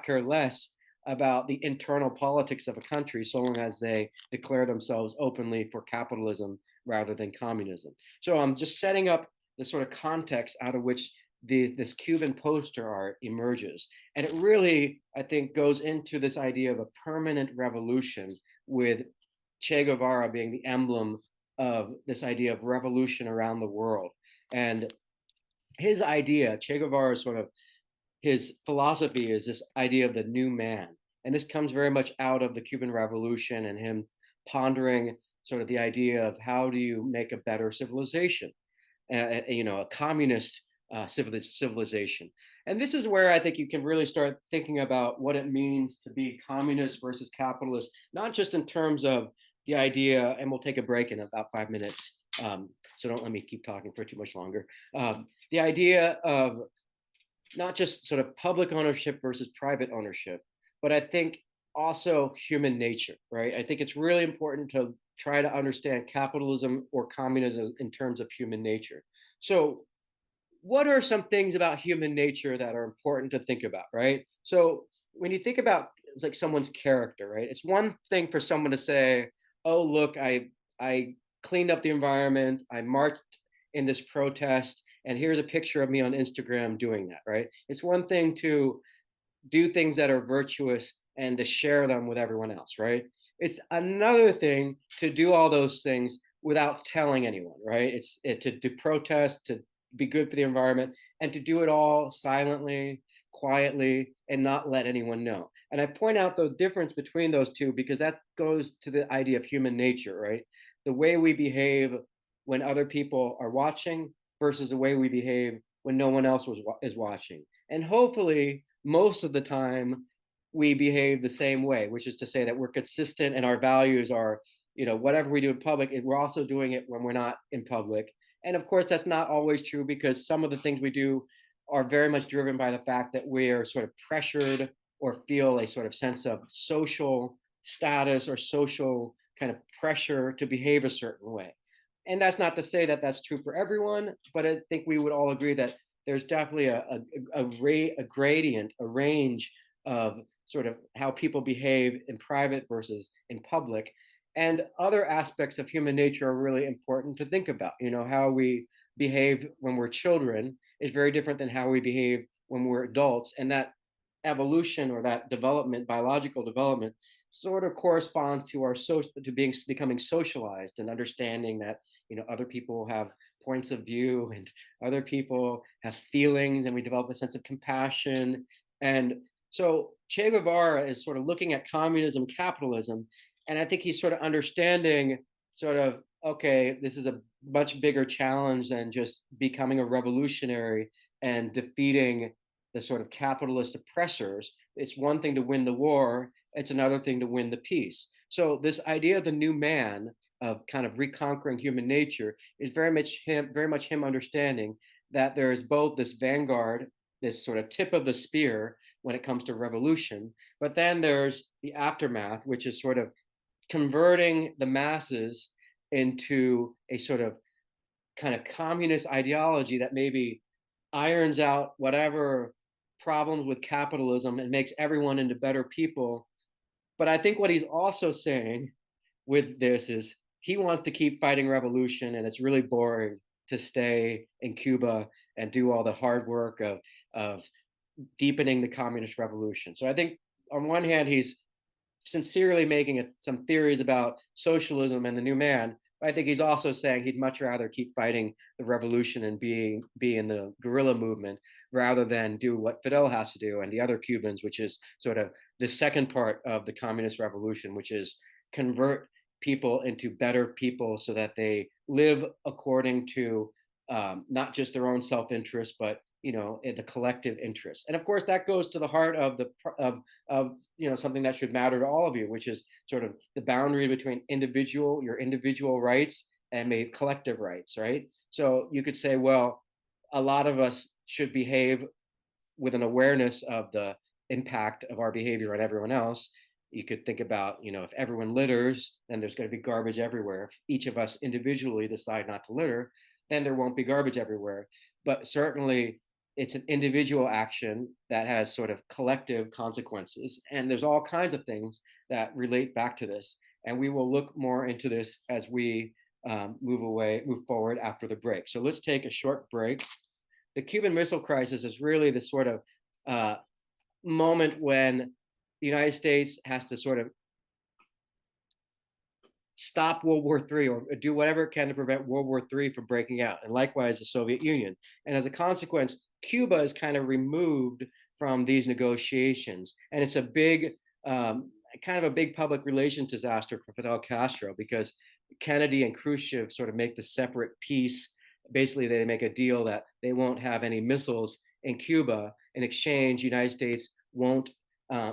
S1: care less about the internal politics of a country so long as they declare themselves openly for capitalism rather than communism. So I'm just setting up the sort of context out of which this Cuban poster art emerges. And it really, I think, goes into this idea of a permanent revolution with Che Guevara being the emblem of this idea of revolution around the world. And his idea, Che Guevara's sort of his philosophy is this idea of the new man. And this comes very much out of the Cuban Revolution and him pondering sort of the idea of how do you make a better civilization, a communist civilization. And this is where I think you can really start thinking about what it means to be communist versus capitalist, not just in terms of the idea, and we'll take a break in about 5 minutes. So don't let me keep talking for too much longer. The idea of not just sort of public ownership versus private ownership, but I think also human nature, right? I think it's really important to try to understand capitalism or communism in terms of human nature. So, what are some things about human nature that are important to think about, right? So, when you think about it's like someone's character, right? It's one thing for someone to say, "Oh, look, I cleaned up the environment, I marched in this protest, and here's a picture of me on Instagram doing that," right? It's one thing to do things that are virtuous and to share them with everyone else, right? It's another thing to do all those things without telling anyone, right? To protest, to be good for the environment, and to do it all silently, quietly, and not let anyone know. And I point out the difference between those two because that goes to the idea of human nature, right? The way we behave when other people are watching versus the way we behave when no one else is watching. And hopefully, most of the time, we behave the same way, which is to say that we're consistent and our values are, whatever we do in public, we're also doing it when we're not in public. And of course, that's not always true because some of the things we do are very much driven by the fact that we're sort of pressured or feel a sort of sense of social status or social kind of pressure to behave a certain way. And that's not to say that that's true for everyone, but I think we would all agree that there's definitely a gradient, a range of sort of how people behave in private versus in public. And other aspects of human nature are really important to think about. How we behave when we're children is very different than how we behave when we're adults. And that evolution or that development, biological development, sort of corresponds to our social to becoming socialized and understanding that other people have points of view and other people have feelings and we develop a sense of compassion. And so Che Guevara is sort of looking at communism, capitalism, and I think he's sort of understanding sort of, okay, this is a much bigger challenge than just becoming a revolutionary and defeating the sort of capitalist oppressors. It's one thing to win the war, it's another thing to win the peace. So this idea of the new man, of kind of reconquering human nature, is very much him understanding that there is both this vanguard, this sort of tip of the spear when it comes to revolution, but then there's the aftermath, which is sort of converting the masses into a sort of kind of communist ideology that maybe irons out whatever problems with capitalism and makes everyone into better people. But I think what he's also saying with this is he wants to keep fighting revolution, and it's really boring to stay in Cuba and do all the hard work of deepening the communist revolution. So I think on one hand, he's sincerely making some theories about socialism and the new man. But I think he's also saying he'd much rather keep fighting the revolution and be in the guerrilla movement rather than do what Fidel has to do and the other Cubans, which is sort of the second part of the communist revolution, which is convert people into better people so that they live according to not just their own self-interest, but the collective interest. And of course, that goes to the heart of something that should matter to all of you, which is sort of the boundary between your individual rights and maybe collective rights, right? So you could say, well, a lot of us should behave with an awareness of the impact of our behavior on everyone else. You could think about, if everyone litters, then there's going to be garbage everywhere. If each of us individually decide not to litter, then there won't be garbage everywhere. But certainly, it's an individual action that has sort of collective consequences. And there's all kinds of things that relate back to this. And we will look more into this as we move forward after the break. So let's take a short break. The Cuban Missile Crisis is really the sort of moment when the United States has to sort of stop World War III or do whatever it can to prevent World War III from breaking out, and likewise the Soviet Union. And as a consequence, Cuba is kind of removed from these negotiations, and it's a big kind of a big public relations disaster for Fidel Castro because Kennedy and Khrushchev sort of make the separate peace. Basically, they make a deal that they won't have any missiles in Cuba. In exchange, United States won't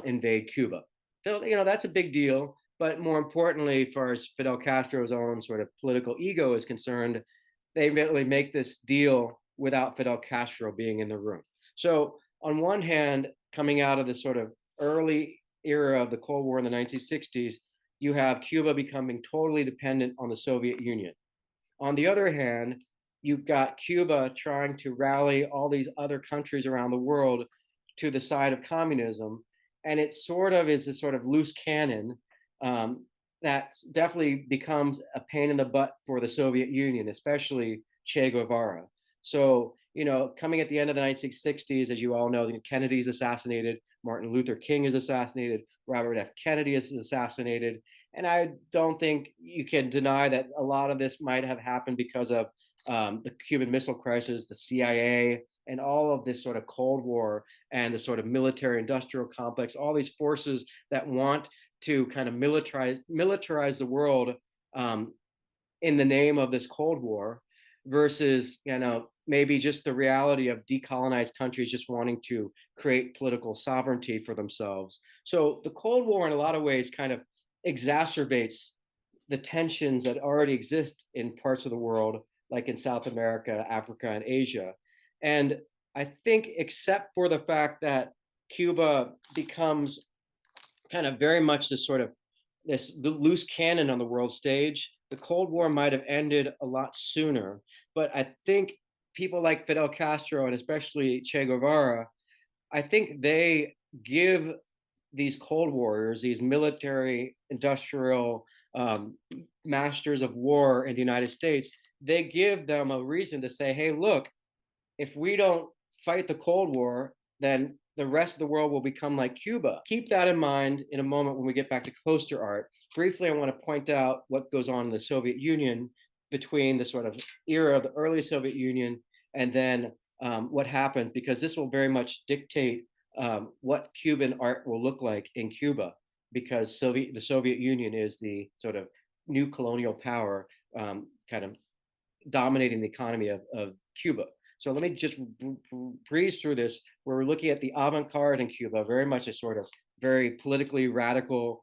S1: invade Cuba. So, that's a big deal. But more importantly, as far as Fidel Castro's own sort of political ego is concerned, they really make this deal without Fidel Castro being in the room. So, on one hand, coming out of this sort of early era of the Cold War in the 1960s, you have Cuba becoming totally dependent on the Soviet Union. On the other hand, you've got Cuba trying to rally all these other countries around the world to the side of communism. And it sort of is a sort of loose cannon um, that definitely becomes a pain in the butt for the Soviet Union, especially Che Guevara. So, coming at the end of the 1960s, as you all know, Kennedy's assassinated, Martin Luther King is assassinated, Robert F. Kennedy is assassinated. And I don't think you can deny that a lot of this might have happened because of the Cuban Missile Crisis, the CIA, and all of this sort of Cold War and the sort of military industrial complex, all these forces that want to kind of militarize the world um, in the name of this Cold War versus, maybe just the reality of decolonized countries just wanting to create political sovereignty for themselves. So the Cold War, in a lot of ways, kind of exacerbates the tensions that already exist in parts of the world, like in South America, Africa, and Asia. And I think, except for the fact that Cuba becomes kind of very much this sort of this loose cannon on the world stage, the Cold War might have ended a lot sooner. But I think people like Fidel Castro and especially Che Guevara, I think they give these Cold Warriors, these military industrial masters of war in the United States, they give them a reason to say, hey, look, if we don't fight the Cold War, then the rest of the world will become like Cuba. Keep that in mind in a moment when we get back to poster art. Briefly, I want to point out what goes on in the Soviet Union between the sort of era of the early Soviet Union and then what happened, because this will very much dictate what Cuban art will look like in Cuba, because the Soviet Union is the sort of new colonial power kind of dominating the economy of Cuba. So let me just breeze through this. We're looking at the avant-garde in Cuba, very much a sort of very politically radical,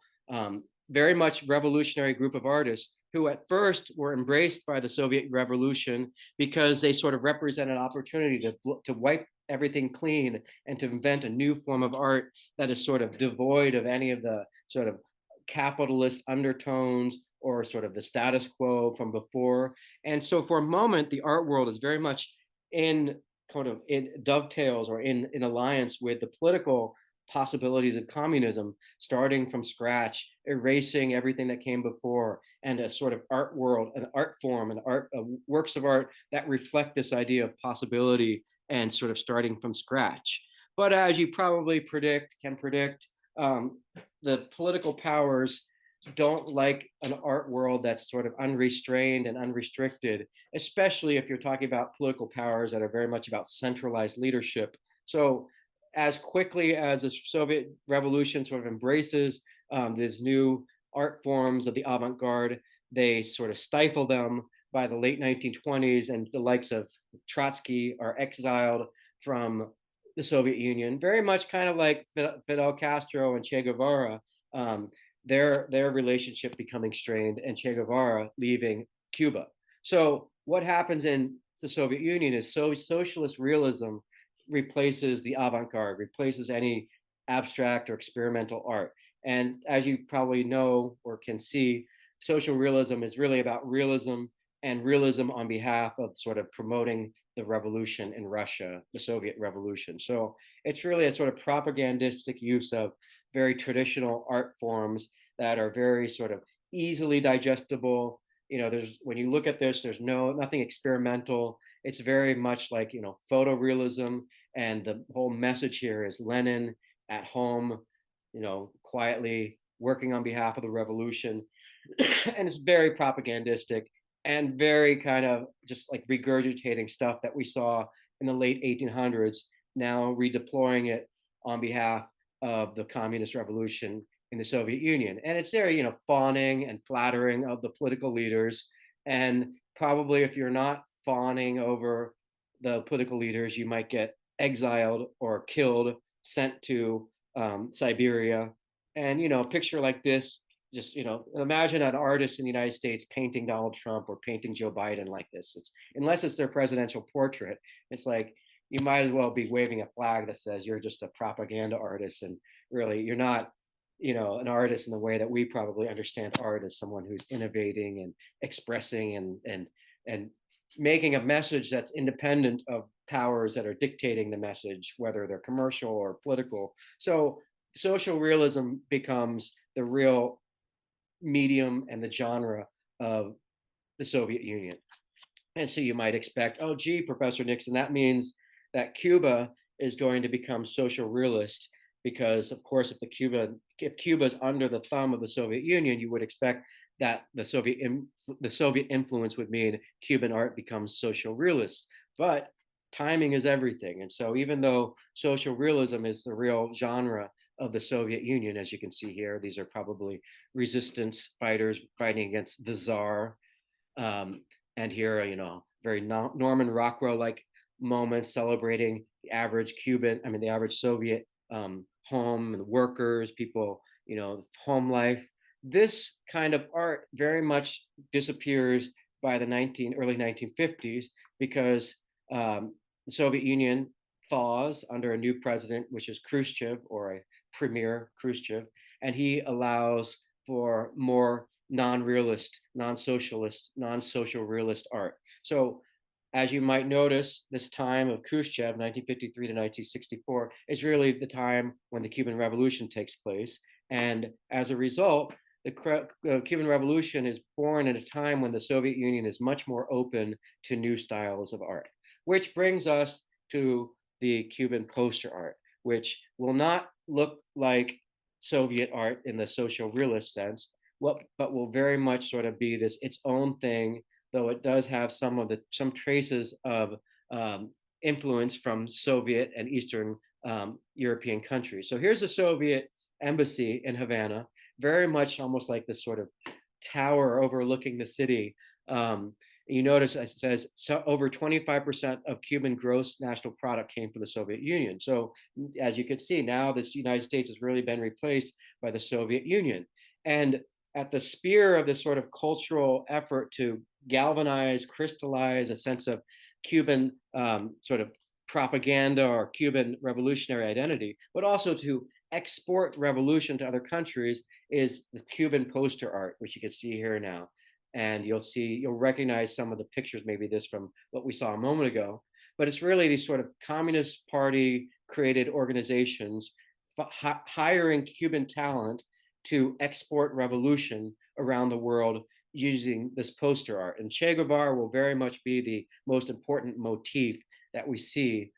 S1: very much revolutionary group of artists who at first were embraced by the Soviet Revolution because they sort of represent an opportunity to wipe everything clean and to invent a new form of art that is sort of devoid of any of the sort of capitalist undertones or sort of the status quo from before. And so for a moment, the art world is very much in kind of in dovetails or in alliance with the political possibilities of communism, starting from scratch, erasing everything that came before, and a sort of art world, an art form, works of art that reflect this idea of possibility and sort of starting from scratch. But as you probably can predict, um, the political powers don't like an art world that's sort of unrestrained and unrestricted, especially if you're talking about political powers that are very much about centralized leadership. So, as quickly as the Soviet Revolution sort of embraces these new art forms of the avant garde, they sort of stifle them by the late 1920s, and the likes of Trotsky are exiled from the Soviet Union, very much kind of like Fidel Castro and Che Guevara. Their relationship becoming strained and Che Guevara leaving Cuba. So what happens in the Soviet Union is socialist realism replaces the avant-garde, replaces any abstract or experimental art. And as you probably know or can see, social realism is really about realism and realism on behalf of sort of promoting the revolution in Russia, the Soviet Revolution. So it's really a sort of propagandistic use of very traditional art forms that are very sort of easily digestible. There's when you look at this, there's nothing experimental. It's very much like photorealism, and the whole message here is Lenin at home, quietly working on behalf of the revolution, and it's very propagandistic and very kind of just like regurgitating stuff that we saw in the late 1800s, now redeploying it on behalf of the communist revolution in the Soviet Union. And it's very, fawning and flattering of the political leaders. And probably if you're not fawning over the political leaders, you might get exiled or killed, sent to Siberia. And, a picture like this, just, imagine an artist in the United States painting Donald Trump or painting Joe Biden like this. It's unless it's their presidential portrait, it's like you might as well be waving a flag that says you're just a propaganda artist, and really you're not, an artist in the way that we probably understand art as someone who's innovating and expressing and making a message that's independent of powers that are dictating the message, whether they're commercial or political. So social realism becomes the real medium and the genre of the Soviet Union. And so you might expect, oh, gee, Professor Nixon, that means that Cuba is going to become social realist because, of course, if Cuba's under the thumb of the Soviet Union, you would expect that the Soviet influence would mean Cuban art becomes social realist. But timing is everything, and so even though social realism is the real genre of the Soviet Union, as you can see here, these are probably resistance fighters fighting against the Tsar. Um, and here, very Norman Rockwell-like moments celebrating the average the average Soviet home and workers, people, home life. This kind of art very much disappears by the early 1950s because the Soviet Union thaws under a new president, which is Khrushchev, or a premier Khrushchev, and he allows for more non-realist, non-socialist, non-social realist art. So as you might notice, this time of Khrushchev, 1953 to 1964, is really the time when the Cuban Revolution takes place. And as a result, the Cuban Revolution is born at a time when the Soviet Union is much more open to new styles of art, which brings us to the Cuban poster art, which will not look like Soviet art in the social realist sense, but will very much sort of be this its own thing, though it does have some traces of influence from Soviet and Eastern European countries. So here's the Soviet embassy in Havana, very much almost like this sort of tower overlooking the city. You notice it says so over 25% of Cuban gross national product came from the Soviet Union. So as you could see, now this United States has really been replaced by the Soviet Union. And at the spear of this sort of cultural effort to galvanize, crystallize a sense of Cuban sort of propaganda or Cuban revolutionary identity, but also to export revolution to other countries, is the Cuban poster art, which you can see here now. And you'll recognize some of the pictures, maybe this from what we saw a moment ago, but it's really these sort of Communist Party created organizations hiring Cuban talent to export revolution around the world using this poster art. And Che Guevara will very much be the most important motif that we see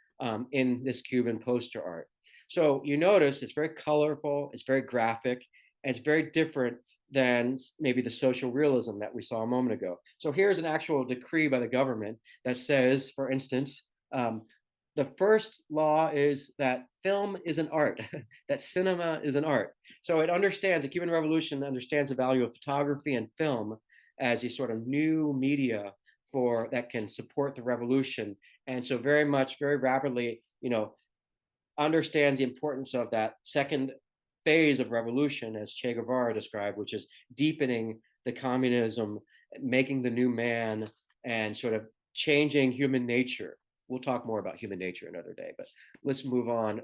S1: in this Cuban poster art. So you notice it's very colorful, it's very graphic, and it's very different than maybe the social realism that we saw a moment ago. So here's an actual decree by the government that says, for instance, the first law is that film is an art, that cinema is an art. So it understands, the Cuban Revolution understands the value of photography and film as a sort of new media that can support the revolution. And so very rapidly, understands the importance of that second phase of revolution, as Che Guevara described, which is deepening the communism, making the new man, and sort of changing human nature. We'll talk more about human nature another day, but let's move on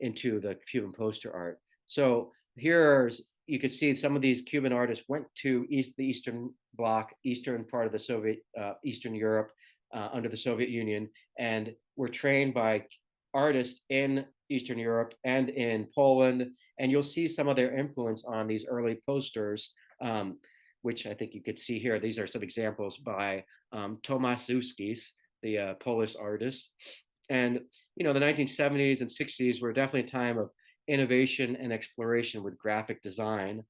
S1: into the Cuban poster art. So you could see some of these Cuban artists went to the Eastern Bloc, eastern part of the Soviet, Eastern Europe, under the Soviet Union, and were trained by artists in Eastern Europe and in Poland. And you'll see some of their influence on these early posters, which I think you could see here. These are some examples by Tomasz Uskis, the Polish artist. And, the 1970s and 60s were definitely a time of innovation and exploration with graphic design.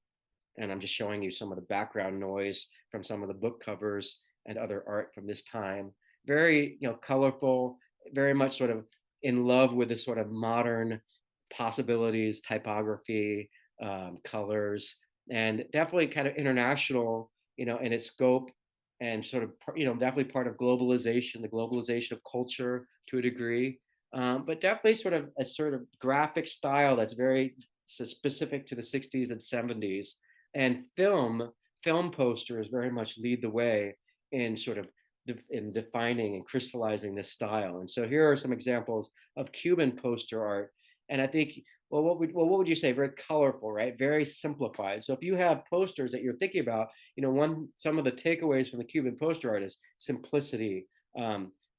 S1: And I'm just showing you some of the background noise from some of the book covers and other art from this time. Very, colorful, very much sort of in love with this sort of modern possibilities, typography, colors, and definitely kind of international, in its scope, and sort of, definitely part of globalization, the globalization of culture to a degree, but definitely sort of a sort of graphic style that's very specific to the 60s and 70s. And film posters very much lead the way in sort of in defining and crystallizing this style. And so here are some examples of Cuban poster art. And I think, well, what would you say? Very colorful, right? Very simplified. So if you have posters that you're thinking about, some of the takeaways from the Cuban poster art is simplicity,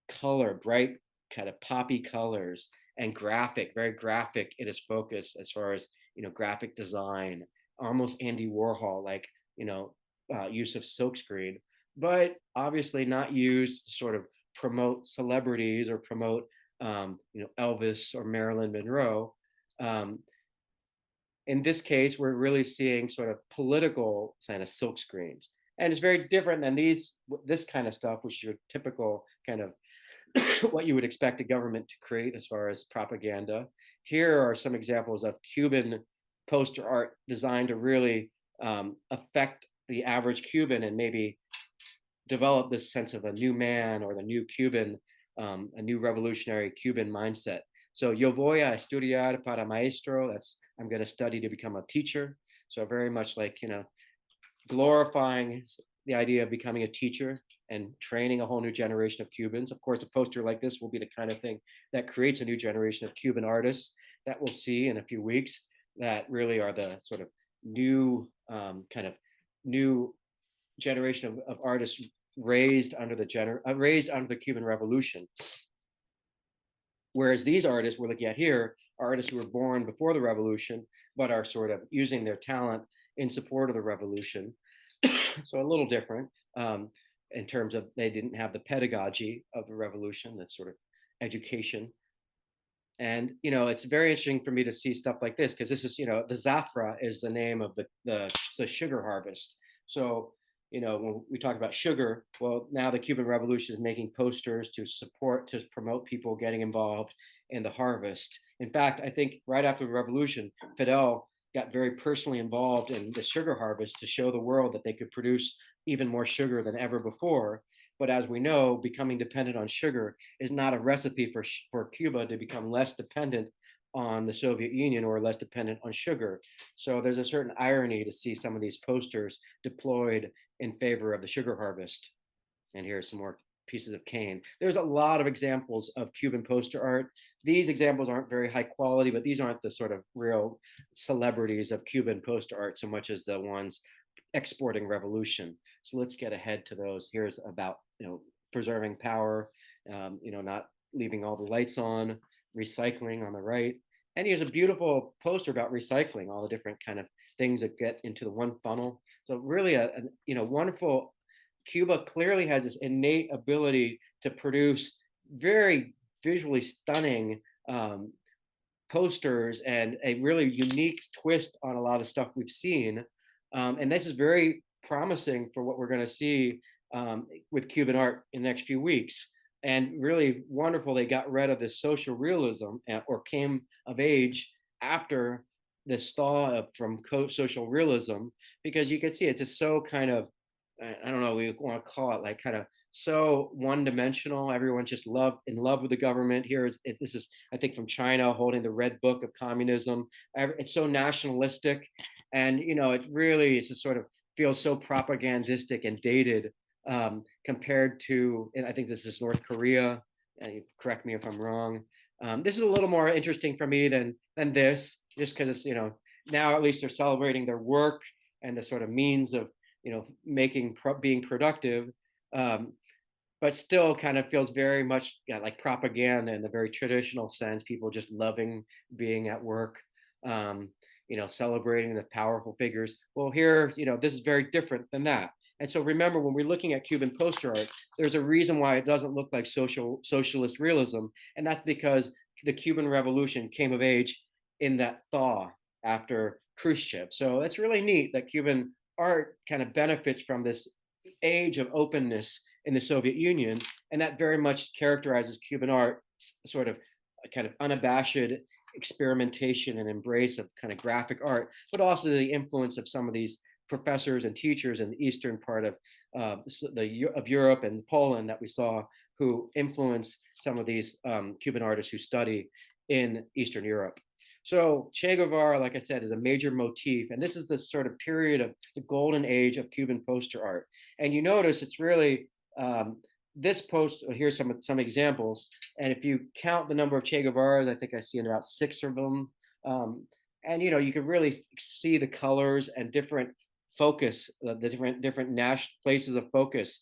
S1: color, bright kind of poppy colors, and graphic, very graphic in its focus as far as, graphic design, almost Andy Warhol like, use of silkscreen, but obviously not used to sort of promote celebrities or promote, Elvis or Marilyn Monroe. Um, in this case, we're really seeing sort of political kind of silk screens. And it's very different than this kind of stuff, which is your typical kind of what you would expect a government to create as far as propaganda. Here are some examples of Cuban poster art designed to really affect the average Cuban and maybe develop this sense of a new man or the new Cuban, a new revolutionary Cuban mindset. So yo voy a estudiar para maestro. That's I'm going to study to become a teacher. So very much like, glorifying the idea of becoming a teacher and training a whole new generation of Cubans. Of course, a poster like this will be the kind of thing that creates a new generation of Cuban artists that we'll see in a few weeks, that really are the sort of new, kind of new generation of artists raised under the Cuban Revolution. Whereas these artists we're looking at here are artists who were born before the revolution, but are sort of using their talent in support of the revolution. So a little different, in terms of they didn't have the pedagogy of the revolution, that sort of education. And it's very interesting for me to see stuff like this, because this is, the Zafra is the name of the sugar harvest. So when we talk about sugar, well, now the Cuban Revolution is making posters to promote people getting involved in the harvest. In fact, I think right after the revolution, Fidel got very personally involved in the sugar harvest to show the world that they could produce even more sugar than ever before. But as we know, becoming dependent on sugar is not a recipe for Cuba to become less dependent on the Soviet Union or less dependent on sugar. So there's a certain irony to see some of these posters deployed in favor of the sugar harvest. And here's some more pieces of cane. There's a lot of examples of Cuban poster art. These examples aren't very high quality, but these aren't the sort of real celebrities of Cuban poster art so much as the ones exporting revolution. So let's get ahead to those. Here's about, preserving power, not leaving all the lights on, recycling on the right. And here's a beautiful poster about recycling, all the different kind of things that get into the one funnel. So really a wonderful. Cuba clearly has this innate ability to produce very visually stunning, posters and a really unique twist on a lot of stuff we've seen. And this is very promising for what we're going to see, with Cuban art in the next few weeks. And really wonderful they got rid of this social realism, or came of age after this thaw from social realism, because you can see it's just so kind of, I don't know, we want to call it like kind of so one-dimensional. Everyone's just in love with the government. This is, I think, from China holding the Red Book of Communism. It's so nationalistic, and it really is just sort of feels so propagandistic and dated, compared to, and I think this is North Korea. Correct me if I'm wrong. This is a little more interesting for me than this, just because it's, now at least they're celebrating their work and the sort of means of being productive, but still kind of feels very much, yeah, like propaganda in the very traditional sense. People just loving being at work, celebrating the powerful figures. Well, here, this is very different than that. And so remember, when we're looking at Cuban poster art, there's a reason why it doesn't look like socialist realism, and that's because the Cuban Revolution came of age in that thaw after Khrushchev. So it's really neat that Cuban art kind of benefits from this age of openness in the Soviet Union, and that very much characterizes Cuban art, sort of kind of unabashed experimentation and embrace of kind of graphic art, but also the influence of some of these professors and teachers in the eastern part of Europe and Poland that we saw, who influence some of these Cuban artists who study in Eastern Europe. So Che Guevara, like I said, is a major motif, and this is the sort of period of the golden age of Cuban poster art. And you notice it's really this post. Here's some examples, and if you count the number of Che Guevaras, I think I see about 6 of them. And you can really see the colors and different focus, the different national places of focus,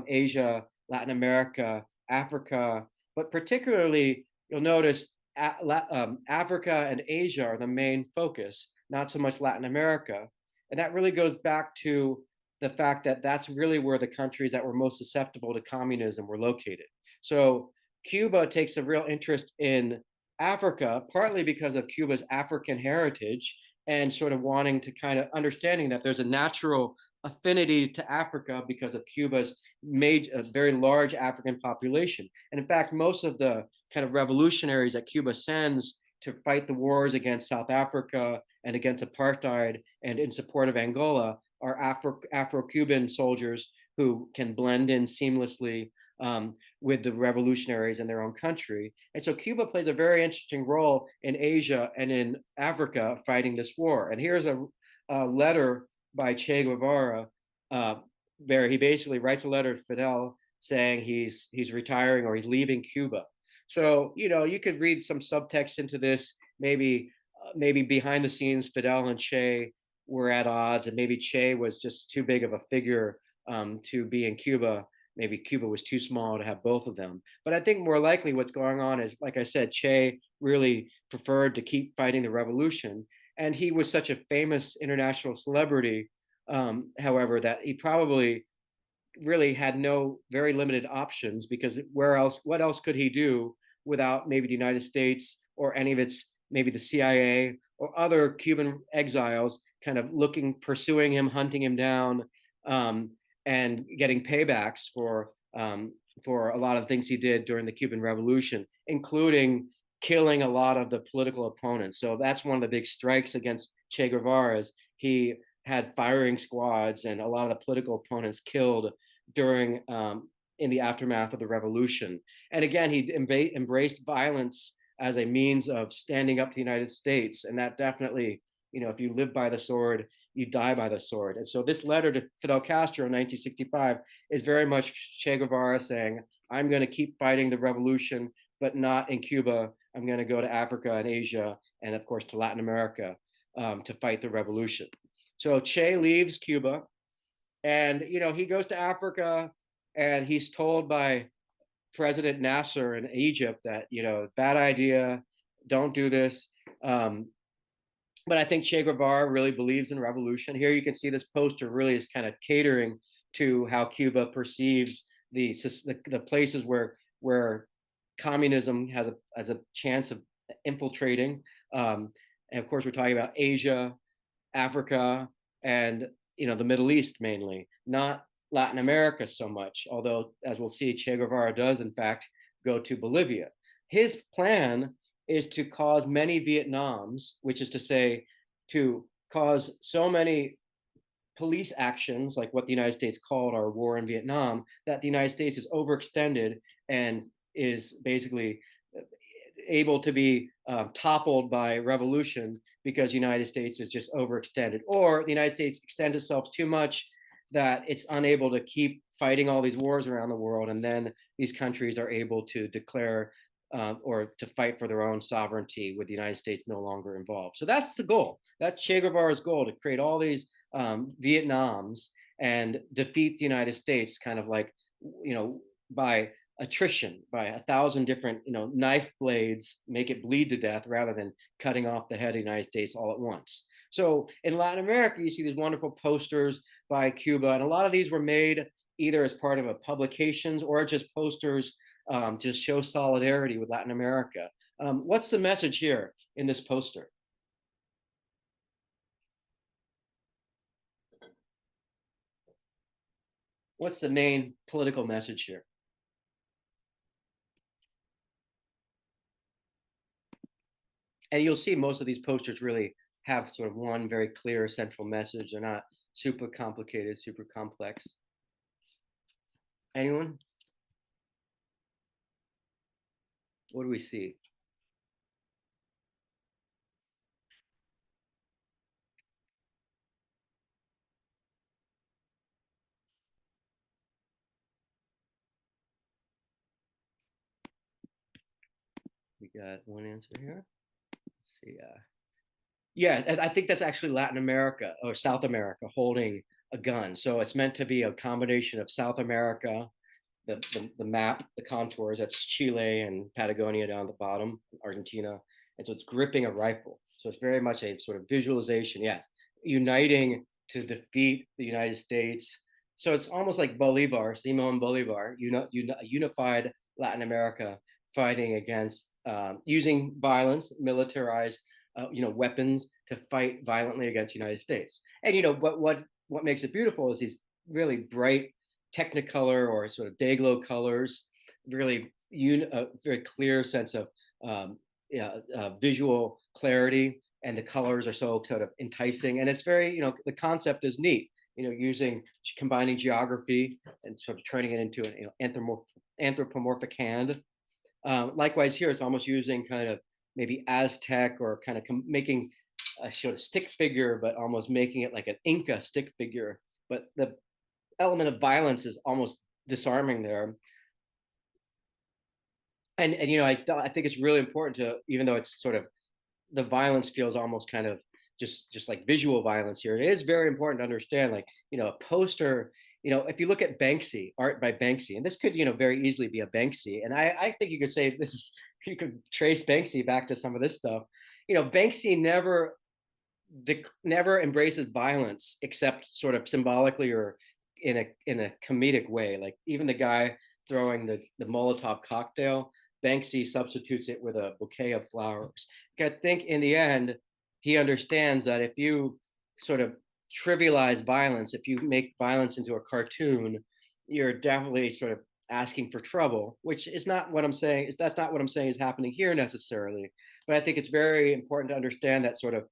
S1: Asia, Latin America, Africa, but particularly you'll notice Africa and Asia are the main focus, not so much Latin America. And that really goes back to the fact that that's really where the countries that were most susceptible to communism were located. So Cuba takes a real interest in Africa, partly because of Cuba's African heritage and sort of wanting to kind of understanding that there's a natural affinity to Africa because of Cuba's made a very large African population. And in fact, most of the kind of revolutionaries that Cuba sends to fight the wars against South Africa and against apartheid and in support of Angola are Afro-Cuban soldiers who can blend in seamlessly with the revolutionaries in their own country. And so Cuba plays a very interesting role in Asia and in Africa fighting this war. And here's a letter by Che Guevara, where he basically writes a letter to Fidel saying he's retiring or he's leaving Cuba. So you could read some subtext into this. Maybe behind the scenes, Fidel and Che were at odds, and maybe Che was just too big of a figure to be in Cuba. Maybe Cuba was too small to have both of them. But I think more likely what's going on is, like I said, Che really preferred to keep fighting the revolution. And he was such a famous international celebrity, however, that he probably really had very limited options, because what else could he do without maybe the United States or any of its, maybe the CIA or other Cuban exiles kind of pursuing him, hunting him down, and getting paybacks for a lot of things he did during the Cuban Revolution, including killing a lot of the political opponents. So that's one of the big strikes against Che Guevara, is he had firing squads and a lot of the political opponents killed during in the aftermath of the revolution. And again, he embraced violence as a means of standing up to the United States. And that definitely, if you live by the sword, you die by the sword. And so this letter to Fidel Castro in 1965 is very much Che Guevara saying, I'm going to keep fighting the revolution, but not in Cuba. I'm going to go to Africa and Asia, and of course to Latin America, to fight the revolution. So Che leaves Cuba, and he goes to Africa, and he's told by President Nasser in Egypt that bad idea, don't do this. But I think Che Guevara really believes in revolution. Here you can see this poster really is kind of catering to how Cuba perceives the places where communism has a chance of infiltrating. And of course, we're talking about Asia, Africa, and the Middle East mainly, not Latin America so much. Although, as we'll see, Che Guevara does in fact go to Bolivia. His plan is to cause many Vietnams, which is to say, to cause so many police actions, like what the United States called our war in Vietnam, that the United States is overextended and is basically able to be toppled by revolution, because the United States is just overextended, or the United States extends itself too much that it's unable to keep fighting all these wars around the world, and then these countries are able to declare or to fight for their own sovereignty with the United States no longer involved. So that's the goal. That's Che Guevara's goal, to create all these Vietnams and defeat the United States, kind of like, by attrition, by 1,000 different, knife blades, make it bleed to death rather than cutting off the head of the United States all at once. So in Latin America, you see these wonderful posters by Cuba, and a lot of these were made either as part of a publications or just posters to show solidarity with Latin America. What's the message here in this poster? What's the main political message here? And you'll see most of these posters really have sort of one very clear central message. They're not super complicated, super complex. Anyone? What do we see? We got one answer here. Let's see. Yeah, I think that's actually Latin America or South America holding a gun. So it's meant to be a combination of South America, the map, the contours. That's Chile and Patagonia down the bottom, Argentina, and so it's gripping a rifle. So it's very much a sort of visualization. Yes, uniting to defeat the United States. So it's almost like Bolivar, Simon Bolivar, unified Latin America fighting against using violence, militarized weapons to fight violently against the United States. And what makes it beautiful is these really bright Technicolor or sort of day-glow colors, really very clear sense of yeah, visual clarity, and the colors are so sort of enticing. And it's very, the concept is neat, using combining geography and sort of turning it into an anthropomorphic hand. Likewise here, it's almost using kind of maybe Aztec or kind of making a sort of stick figure, but almost making it like an Inca stick figure. But the element of violence is almost disarming there. And I think it's really important to, even though it's sort of, the violence feels almost kind of just like visual violence here. It is very important to understand, like, a poster, if you look at Banksy, art by Banksy, and this could, very easily be a Banksy. And I think you could say this is, you could trace Banksy back to some of this stuff. Banksy never embraces violence except sort of symbolically or in a comedic way. Like even the guy throwing the Molotov cocktail, Banksy substitutes it with a bouquet of flowers. I think in the end, he understands that if you sort of trivialize violence, if you make violence into a cartoon, you're definitely sort of asking for trouble, which is not what I'm saying. That's not what I'm saying is happening here necessarily. But I think it's very important to understand that sort of,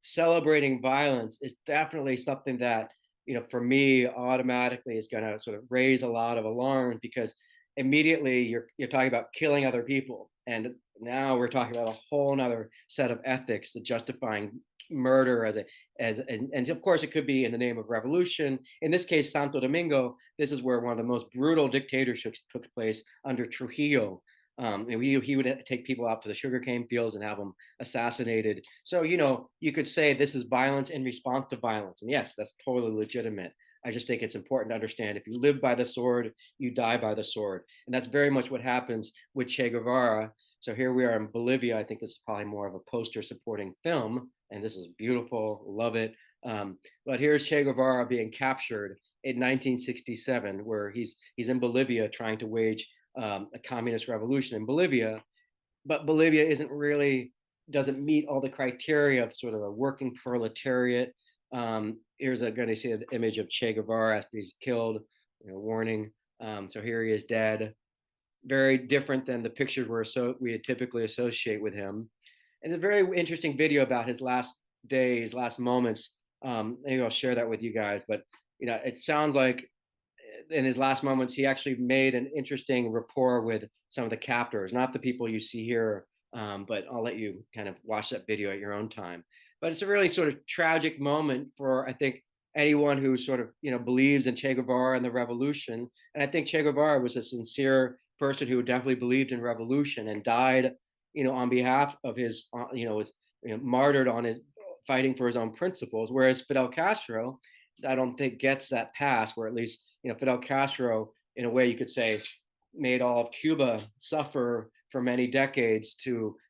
S1: celebrating violence is definitely something that, for me, automatically is going to sort of raise a lot of alarms, because immediately you're talking about killing other people, and now we're talking about a whole nother set of ethics justifying murder and of course it could be in the name of revolution. In this case, Santo Domingo, this is where one of the most brutal dictatorships took place under Trujillo. And he would take people out to the sugarcane fields and have them assassinated. So, you could say this is violence in response to violence. And yes, that's totally legitimate. I just think it's important to understand, if you live by the sword, you die by the sword. And that's very much what happens with Che Guevara. So here we are in Bolivia. I think this is probably more of a poster supporting film. And this is beautiful. Love it. But here's Che Guevara being captured in 1967, where he's in Bolivia trying to wage a communist revolution in Bolivia. But Bolivia doesn't meet all the criteria of sort of a working proletariat. Here's going to see an image of Che Guevara after he's killed, warning. So here he is dead. Very different than the pictures we typically associate with him. And a very interesting video about his last days, last moments. Maybe I'll share that with you guys. But it sounds like in his last moments, he actually made an interesting rapport with some of the captors, not the people you see here, but I'll let you kind of watch that video at your own time. But it's a really sort of tragic moment for, I think, anyone who sort of, believes in Che Guevara and the revolution. And I think Che Guevara was a sincere person who definitely believed in revolution and died, on behalf of his, was martyred on his fighting for his own principles. Whereas Fidel Castro, I don't think gets that pass, where at least, Fidel Castro, in a way you could say, made all of Cuba suffer for many decades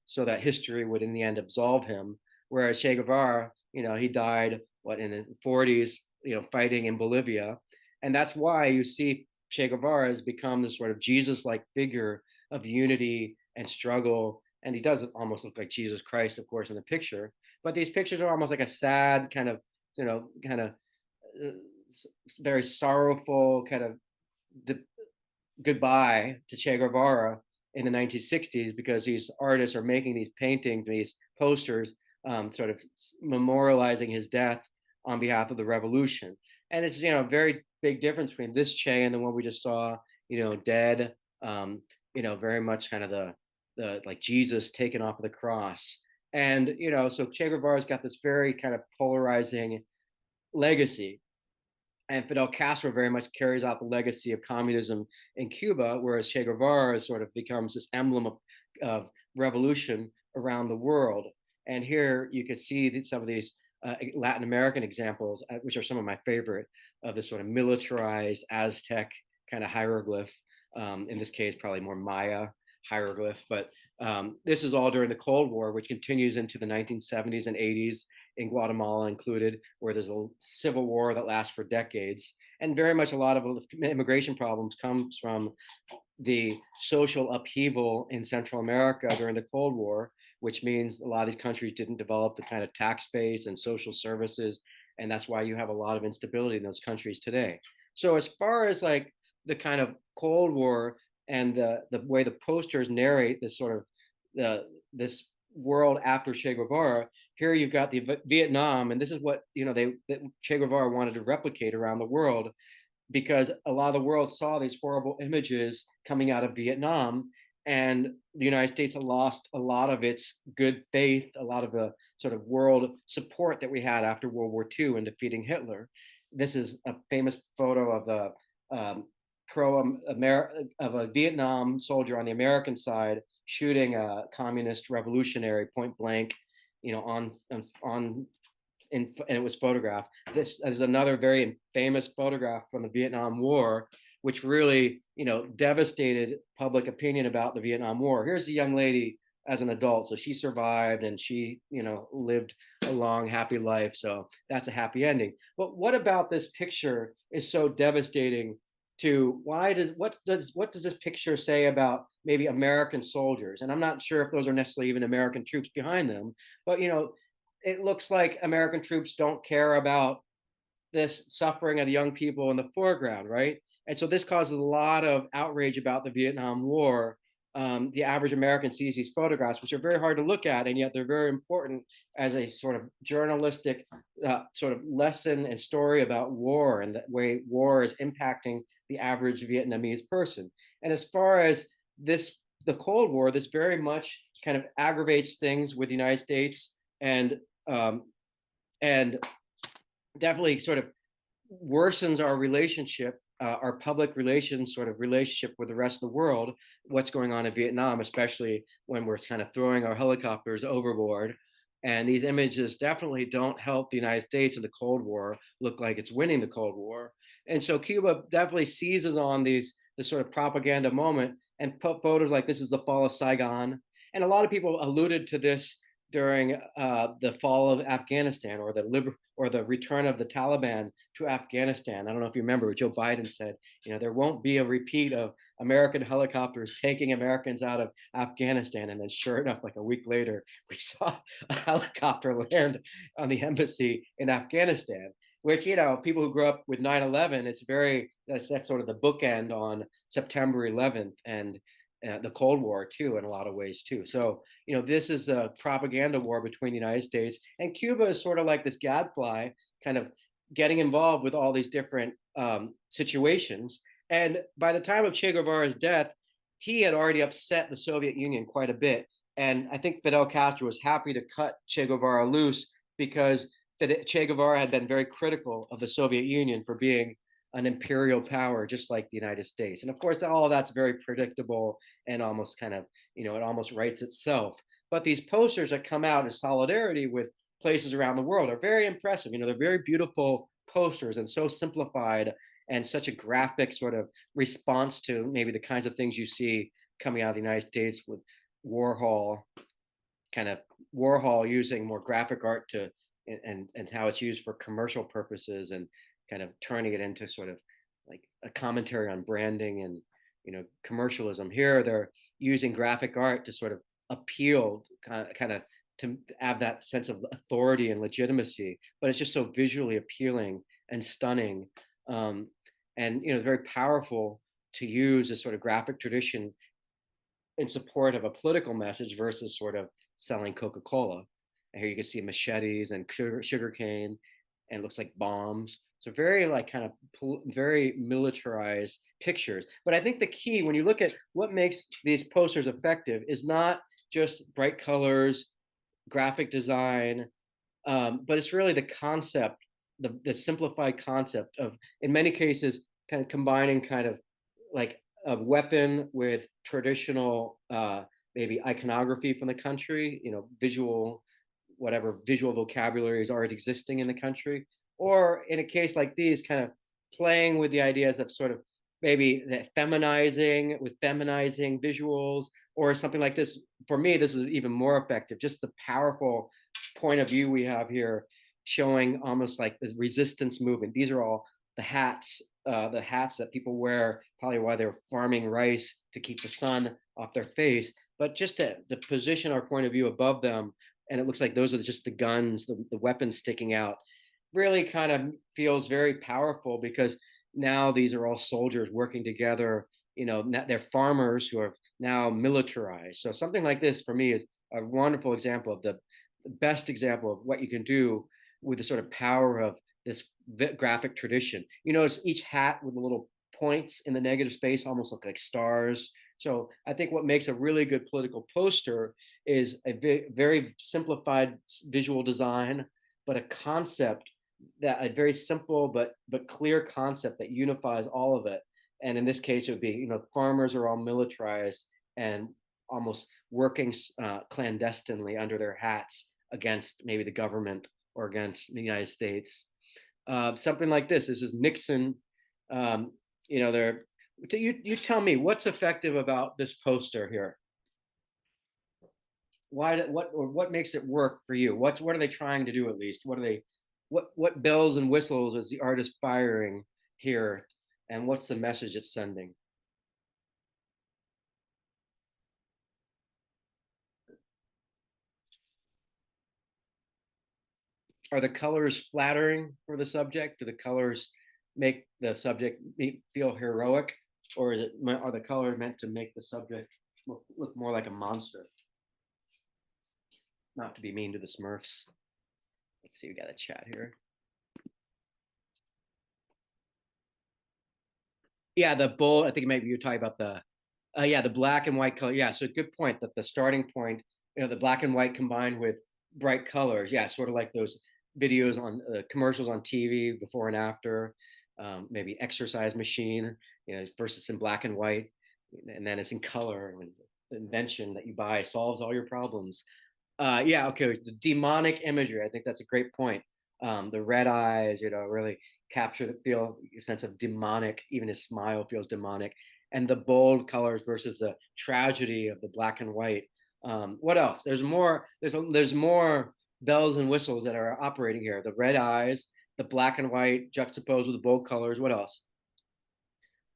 S1: so that history would in the end absolve him. Whereas Che Guevara, he died in the 40s, fighting in Bolivia. And that's why you see Che Guevara has become this sort of Jesus-like figure of unity and struggle. And he does almost look like Jesus Christ, of course, in the picture. But these pictures are almost like a sad kind of, very sorrowful kind of goodbye to Che Guevara. in the 1960s because these artists are making these paintings, these posters, sort of memorializing his death on behalf of the revolution. And it's, a very big difference between this Che and the one we just saw, dead, very much kind of the like Jesus taken off of the cross. And, so Che Guevara's got this very kind of polarizing legacy. And Fidel Castro very much carries out the legacy of communism in Cuba, whereas Che Guevara sort of becomes this emblem of revolution around the world. And here you could see some of these Latin American examples, which are some of my favorite, of this sort of militarized Aztec kind of hieroglyph. In this case, probably more Maya hieroglyph. But this is all during the Cold War, which continues into the 1970s and 80s, in Guatemala included, where there's a civil war that lasts for decades. And very much a lot of immigration problems comes from the social upheaval in Central America during the Cold War, which means a lot of these countries didn't develop the kind of tax base and social services. And that's why you have a lot of instability in those countries today. So as far as like the kind of Cold War and the way the posters narrate this sort of this world after Che Guevara, here you've got the Vietnam, and this is what Che Guevara wanted to replicate around the world, because a lot of the world saw these horrible images coming out of Vietnam, and the United States had lost a lot of its good faith, a lot of the sort of world support that we had after World War II in defeating Hitler. This is a famous photo of the of a Vietnam soldier on the American side shooting a communist revolutionary point blank, on and it was photographed. This is another very famous photograph from the Vietnam War, which really, devastated public opinion about the Vietnam War. Here's a young lady as an adult, so she survived and she, lived a long, happy life. So that's a happy ending. But what about this picture is so devastating to what does this picture say about maybe American soldiers? And I'm not sure if those are necessarily even American troops behind them, but it looks like American troops don't care about this suffering of the young people in the foreground, right? And so this causes a lot of outrage about the Vietnam War. The average American sees these photographs, which are very hard to look at, and yet they're very important as a sort of journalistic sort of lesson and story about war and the way war is impacting the average Vietnamese person. And as far as the Cold War, this very much kind of aggravates things with the United States, and um, and definitely sort of worsens our relationship, our public relations sort of relationship with the rest of the world, what's going on in Vietnam, especially when we're kind of throwing our helicopters overboard. And these images definitely don't help the United States in the Cold War look like it's winning the Cold War. And so Cuba definitely seizes on this sort of propaganda moment and put photos like this is the fall of Saigon. And a lot of people alluded to this during the fall of Afghanistan, or the return of the Taliban to Afghanistan. I don't know if you remember what Joe Biden said. There won't be a repeat of American helicopters taking Americans out of Afghanistan. And then, sure enough, like a week later, we saw a helicopter land on the embassy in Afghanistan. Which, people who grew up with 9/11, that's sort of the bookend on September 11th and the Cold War too, in a lot of ways too. So this is a propaganda war between the United States and Cuba. Is sort of like this gadfly, kind of getting involved with all these different situations. And by the time of Che Guevara's death, he had already upset the Soviet Union quite a bit. And I think Fidel Castro was happy to cut Che Guevara loose because Che Guevara had been very critical of the Soviet Union for being an imperial power, just like the United States. And of course, all of that's very predictable and almost kind of, it almost writes itself. But these posters that come out in solidarity with places around the world are very impressive. They're very beautiful posters and so simplified and such a graphic sort of response to maybe the kinds of things you see coming out of the United States with Warhol, kind of Warhol using more graphic art to and how it's used for commercial purposes and kind of turning it into sort of like a commentary on branding and commercialism. Here they're using graphic art to sort of appeal, kind of to have that sense of authority and legitimacy, but it's just so visually appealing and stunning, and very powerful to use this sort of graphic tradition in support of a political message versus sort of selling Coca-Cola. And here you can see machetes and sugar cane, and it looks like bombs. So very like kind of very militarized pictures. But I think the key when you look at what makes these posters effective is not just bright colors, graphic design, but it's really the concept, the simplified concept of, in many cases, kind of combining kind of like a weapon with traditional maybe iconography from the country, visual, whatever visual vocabulary is already existing in the country, or in a case like these, kind of playing with the ideas of sort of maybe that feminizing with feminizing visuals, or something like this. For me, this is even more effective. Just the powerful point of view we have here, showing almost like the resistance movement. These are all the hats that people wear, probably while they're farming rice to keep the sun off their face. But just to position our point of view above them, and it looks like those are just the guns, the weapons sticking out, really kind of feels very powerful, because now these are all soldiers working together. They're farmers who are now militarized. So something like this for me is a wonderful example of the best example of what you can do with the sort of power of this graphic tradition. It's each hat with the little points in the negative space almost look like stars. So I think what makes a really good political poster is a very simplified visual design, but a concept, that a very simple but clear concept that unifies all of it. And in this case, it would be, farmers are all militarized and almost working clandestinely under their hats against maybe the government or against the United States. Something like this. This is Nixon. They're. You tell me what's effective about this poster here. What makes it work for you? What are they trying to do at least? What bells and whistles is the artist firing here, and what's the message it's sending? Are the colors flattering for the subject? Do the colors make the subject feel heroic, or are the colors meant to make the subject look more like a monster? Not to be mean to the Smurfs. Let's see, we got a chat here. Yeah, the bold. I think maybe you're talking about the black and white color. Yeah, so good point that the starting point, the black and white combined with bright colors. Yeah, sort of like those videos on commercials on TV before and after, maybe exercise machine, first it's in black and white, and then it's in color. And the invention that you buy solves all your problems. Yeah, okay. The demonic imagery. I think that's a great point. The red eyes, really capture the feel sense of demonic. Even his smile feels demonic, and the bold colors versus the tragedy of the black and white. What else? There's more. There's more bells and whistles that are operating here. The red eyes, the black and white juxtaposed with the bold colors. What else?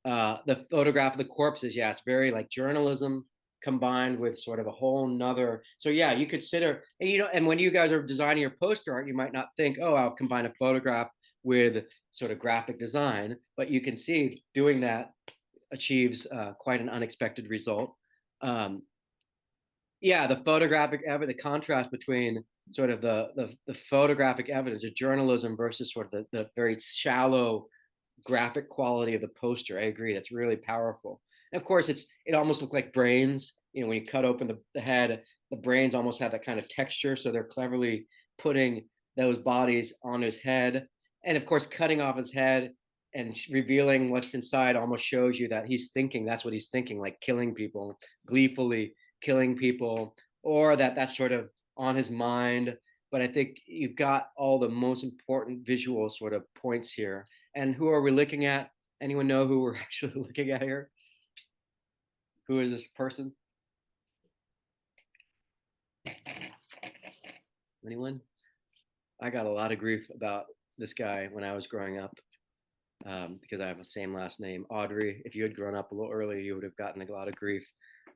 S1: The photograph of the corpses. Yeah, it's very like journalism combined with sort of a whole nother. So yeah, you could consider, and when you guys are designing your poster art, you might not think, oh, I'll combine a photograph with sort of graphic design, but you can see doing that achieves quite an unexpected result. Yeah, the photographic evidence, the contrast between sort of the photographic evidence of journalism versus sort of the very shallow graphic quality of the poster. I agree. That's really powerful. And of course, it almost looked like brains. When you cut open the head, the brains almost have that kind of texture. So they're cleverly putting those bodies on his head. And of course, cutting off his head and revealing what's inside almost shows you that he's thinking, that's what he's thinking, like killing people, gleefully killing people, or that's sort of on his mind. But I think you've got all the most important visual sort of points here. And who are we looking at? Anyone know who we're actually looking at here? Who is this person? Anyone? I got a lot of grief about this guy when I was growing up, because I have the same last name, Audrey. If you had grown up a little earlier, you would have gotten a lot of grief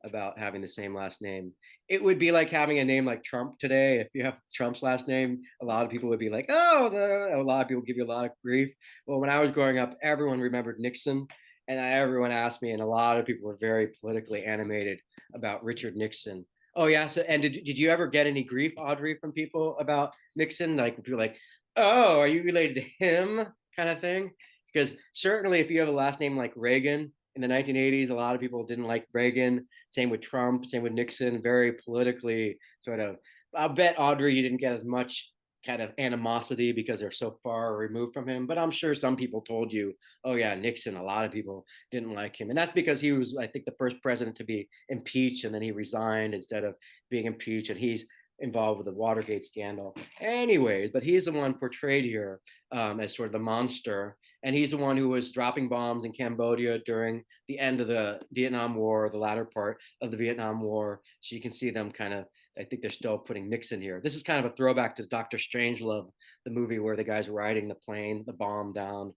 S1: about having the same last name. It would be like having a name like Trump today. If you have Trump's last name, a lot of people would be like, oh, a lot of people give you a lot of grief. Well, when I was growing up, everyone remembered Nixon. and everyone asked me, and a lot of people were very politically animated about Richard Nixon. Oh yeah, so and did you ever get any grief, Audrey, from people about Nixon? Like people like, oh, are you related to him, kind of thing? Because certainly, if you have a last name like Reagan in the 1980s, a lot of people didn't like Reagan. Same with Trump, same with Nixon, very politically sort of. I'll bet Audrey, you didn't get as much kind of animosity because they're so far removed from him. But I'm sure some people told you, oh yeah, Nixon, a lot of people didn't like him. And that's because he was, I think, the first president to be impeached, and then he resigned instead of being impeached. And he's involved with the Watergate scandal. Anyways, but he's the one portrayed here as sort of the monster. And he's the one who was dropping bombs in Cambodia during the end of the Vietnam War, the latter part of the Vietnam War. So you can see them kind of, I think they're still putting Nixon here. This is kind of a throwback to Dr. Strangelove, the movie where the guy's riding the plane, the bomb down.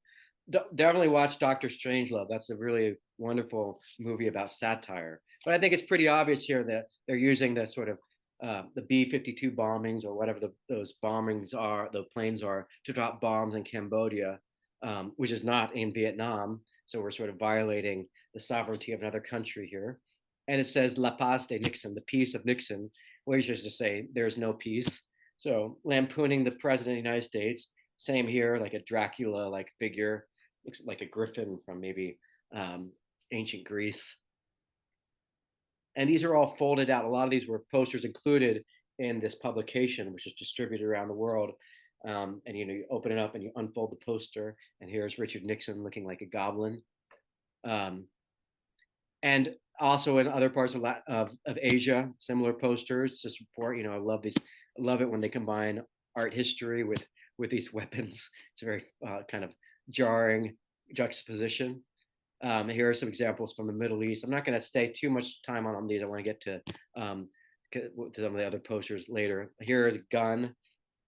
S1: Definitely watch Dr. Strangelove. That's a really wonderful movie about satire. But I think it's pretty obvious here that they're using the sort of the B-52 bombings, or whatever those bombings are, the planes are, to drop bombs in Cambodia, which is not in Vietnam. So we're sort of violating the sovereignty of another country here. And it says La Paz de Nixon, the peace of Nixon, which is to say there's no peace. So lampooning the president of the United States. Same here, like a Dracula-like figure, looks like a griffin from maybe ancient Greece. And these are all folded out. A lot of these were posters included in this publication, which is distributed around the world. And you open it up and you unfold the poster, and here's Richard Nixon looking like a goblin. Um, and also in other parts of Asia, similar posters to support. I love these. I love it when they combine art history with these weapons. It's a very kind of jarring juxtaposition. Here are some examples from the Middle East. I'm not going to stay too much time on these. I want to get to some of the other posters later. Here is a gun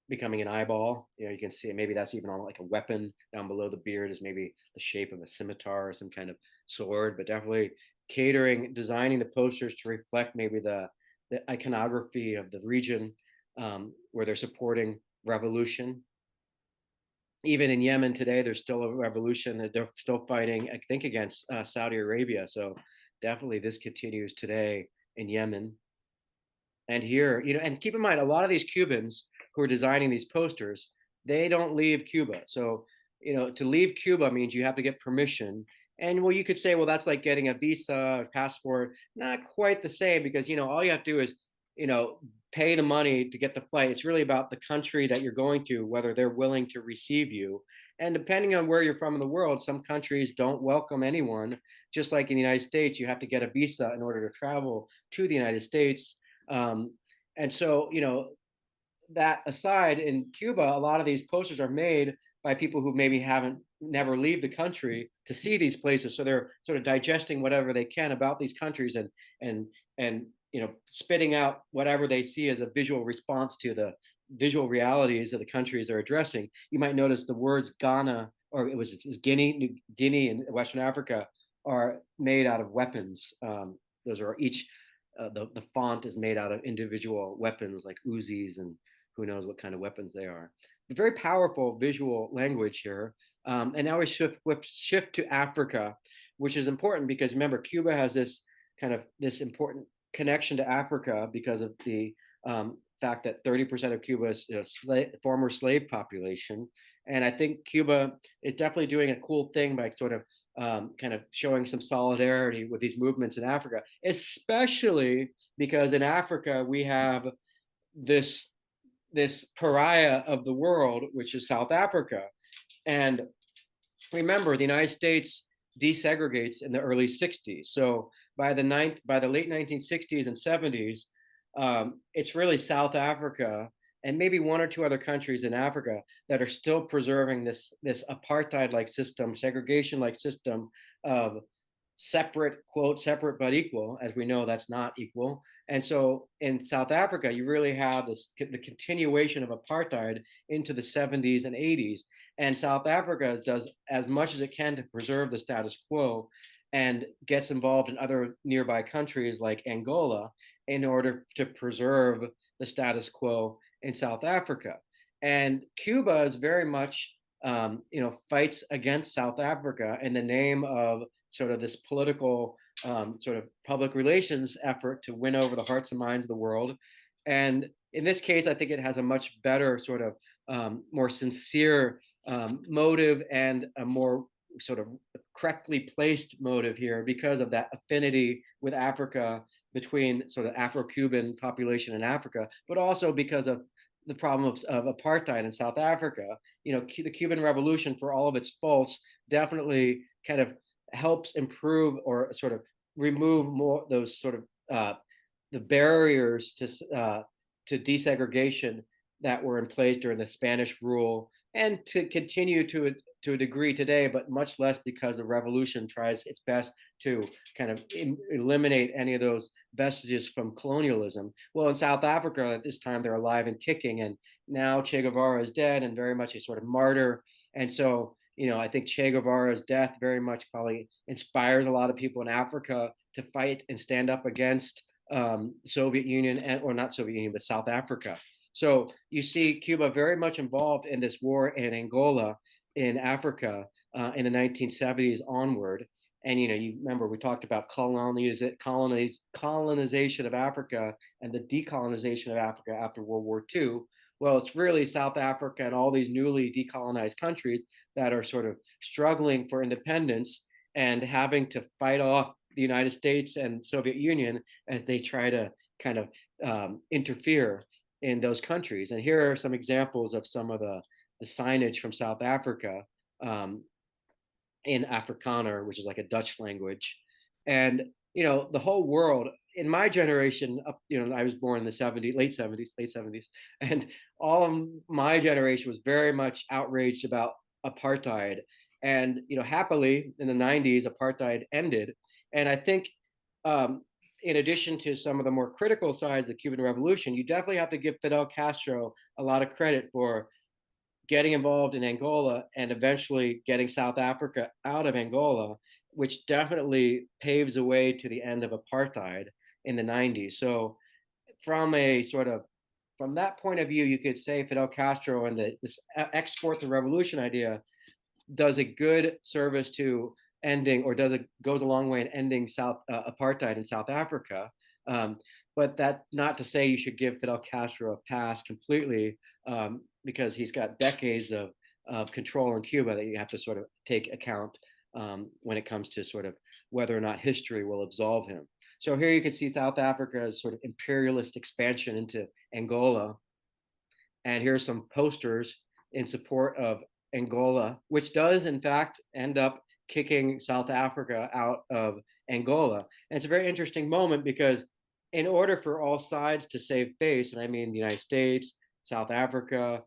S1: becoming an eyeball. You can see it. Maybe that's even on like a weapon. Down below the beard is maybe the shape of a scimitar or some kind of sword. But definitely designing the posters to reflect maybe the iconography of the region where they're supporting revolution. Even in Yemen today, there's still a revolution. They're still fighting, I think, against Saudi Arabia. So definitely this continues today in Yemen. And here, and keep in mind, a lot of these Cubans who are designing these posters, they don't leave Cuba. So, to leave Cuba means you have to get permission. And well, you could say, well, that's like getting a visa, a passport. Not quite the same, because, all you have to do is, pay the money to get the flight. It's really about the country that you're going to, whether they're willing to receive you. And depending on where you're from in the world, some countries don't welcome anyone. Just like in the United States, you have to get a visa in order to travel to the United States. Um, and so, that aside, in Cuba, a lot of these posters are made by people who maybe haven't never leave the country to see these places. So they're sort of digesting whatever they can about these countries, and spitting out whatever they see as a visual response to the visual realities of the countries they're addressing. You might notice the words Ghana, or it's Guinea and Western Africa, are made out of weapons. Those are each the font is made out of individual weapons like Uzis and who knows what kind of weapons they are. Very powerful visual language here. And now we shift to Africa, which is important because remember, Cuba has this important connection to Africa because of the fact that 30% of Cuba is former slave population. And I think Cuba is definitely doing a cool thing by sort of kind of showing some solidarity with these movements in Africa, especially because in Africa we have this pariah of the world, which is South Africa. And remember, the United States desegregates in the early 60s. So by the late 1960s and 70s, it's really South Africa and maybe one or two other countries in Africa that are still preserving this apartheid-like system, segregation-like system of separate, quote, separate but equal. As we know, that's not equal. And so in South Africa, you really have the continuation of apartheid into the 70s and 80s. And South Africa does as much as it can to preserve the status quo and gets involved in other nearby countries like Angola in order to preserve the status quo in South Africa. And Cuba is very much fights against South Africa in the name of sort of this political sort of public relations effort to win over the hearts and minds of the world. And in this case, I think it has a much better sort of more sincere motive and a more sort of correctly placed motive here because of that affinity with Africa between sort of Afro-Cuban population in Africa, but also because of the problem of apartheid in South Africa. The Cuban Revolution, for all of its faults, definitely kind of helps improve or sort of remove more those sort of the barriers to desegregation that were in place during the Spanish rule, and to continue to a degree today, but much less because the revolution tries its best to kind of eliminate any of those vestiges from colonialism. Well, in South Africa at this time, they're alive and kicking, and now Che Guevara is dead and very much a sort of martyr. And so, I think Che Guevara's death very much probably inspires a lot of people in Africa to fight and stand up against Soviet Union, or not Soviet Union, but South Africa. So you see Cuba very much involved in this war in Angola, in Africa, in the 1970s onward. And you remember we talked about colonization of Africa and the decolonization of Africa after World War II. Well, it's really South Africa and all these newly decolonized countries that are sort of struggling for independence and having to fight off the United States and Soviet Union as they try to kind of interfere in those countries. And here are some examples of some of the signage from South Africa in Afrikaner, which is like a Dutch language. And the whole world in my generation, I was born in the 70s, late 70s, and all of my generation was very much outraged about apartheid. And happily in the 90s, apartheid ended. And I think in addition to some of the more critical sides of the Cuban Revolution, you definitely have to give Fidel Castro a lot of credit for getting involved in Angola and eventually getting South Africa out of Angola, which definitely paves the way to the end of apartheid in the 90s. So from that point of view, you could say Fidel Castro and this export the revolution idea does a good service to ending, or goes a long way in ending apartheid in South Africa. But that not to say you should give Fidel Castro a pass completely, because he's got decades of control in Cuba that you have to sort of take account when it comes to sort of whether or not history will absolve him. So here you can see South Africa's sort of imperialist expansion into Angola. And here's some posters in support of Angola, which does in fact end up kicking South Africa out of Angola. And it's a very interesting moment because in order for all sides to save face, and I mean the United States, South Africa,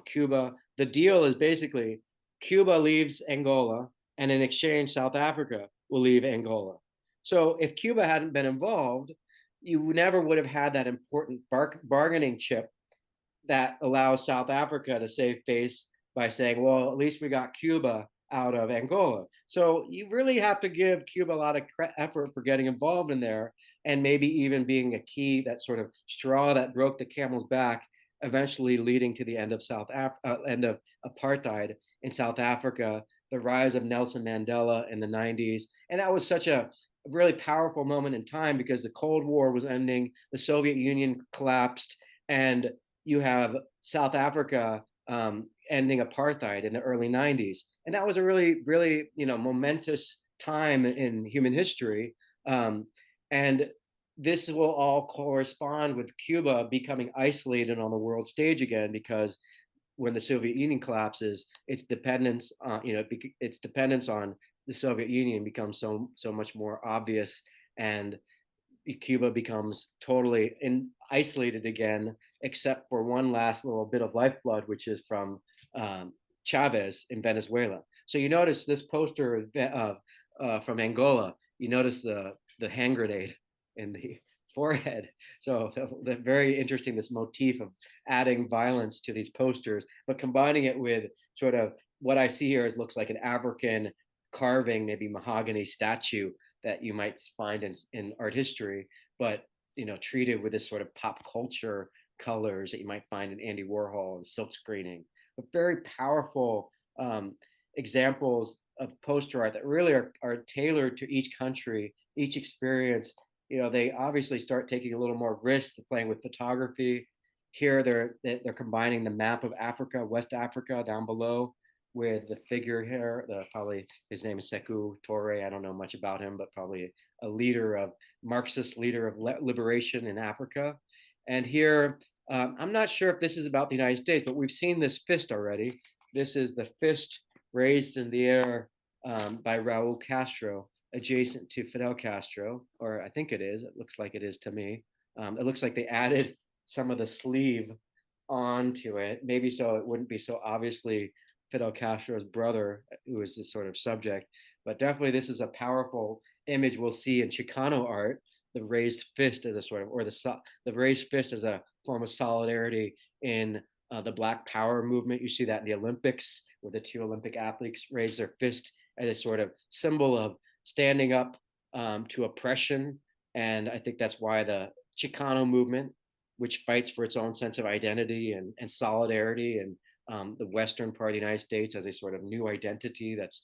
S1: Cuba, the deal is basically Cuba leaves Angola, and in exchange, South Africa will leave Angola. So if Cuba hadn't been involved, you never would have had that important bargaining chip that allows South Africa to save face by saying, well, at least we got Cuba out of Angola. So you really have to give Cuba a lot of effort for getting involved in there, and maybe even being a key, that sort of straw that broke the camel's back, eventually leading to the end of end of apartheid in South Africa, the rise of Nelson Mandela in the 90s. And that was such a really powerful moment in time because the Cold War was ending, the Soviet Union collapsed, and you have South Africa ending apartheid in the early 90s. And that was a really, really, momentous time in human history. And this will all correspond with Cuba becoming isolated on the world stage again, because when the Soviet Union collapses, its dependence on the Soviet Union becomes so much more obvious, and Cuba becomes totally isolated again, except for one last little bit of lifeblood, which is from Chavez in Venezuela. So you notice this poster from Angola. You notice the hand grenade in the forehead. So very interesting, this motif of adding violence to these posters, but combining it with sort of what I see here looks like an African carving, maybe mahogany statue that you might find in art history, but treated with this sort of pop culture colors that you might find in Andy Warhol and silk screening. But very powerful um, examples of poster art that really are tailored to each country, each experience. They obviously start taking a little more risk, playing with photography. Here, they're combining the map of Africa, West Africa, down below, with the figure here. Probably his name is Sekou Toure. I don't know much about him, but probably a leader of Marxist leader of liberation in Africa. And here, I'm not sure if this is about the United States, but we've seen this fist already. This is the fist raised in the air by Raul Castro, adjacent to Fidel Castro, or I think it is. It looks like it is to me. It looks like they added some of the sleeve onto it, maybe so it wouldn't be so obviously Fidel Castro's brother, who is this sort of subject. But definitely, this is a powerful image we'll see in Chicano art, the raised fist as a sort of, or the raised fist as a form of solidarity in the Black Power movement. You see that in the Olympics, where the two Olympic athletes raise their fist as a sort of symbol of standing up to oppression. And I think that's why the Chicano movement, which fights for its own sense of identity and solidarity, and the Western part of the United States as a sort of new identity that's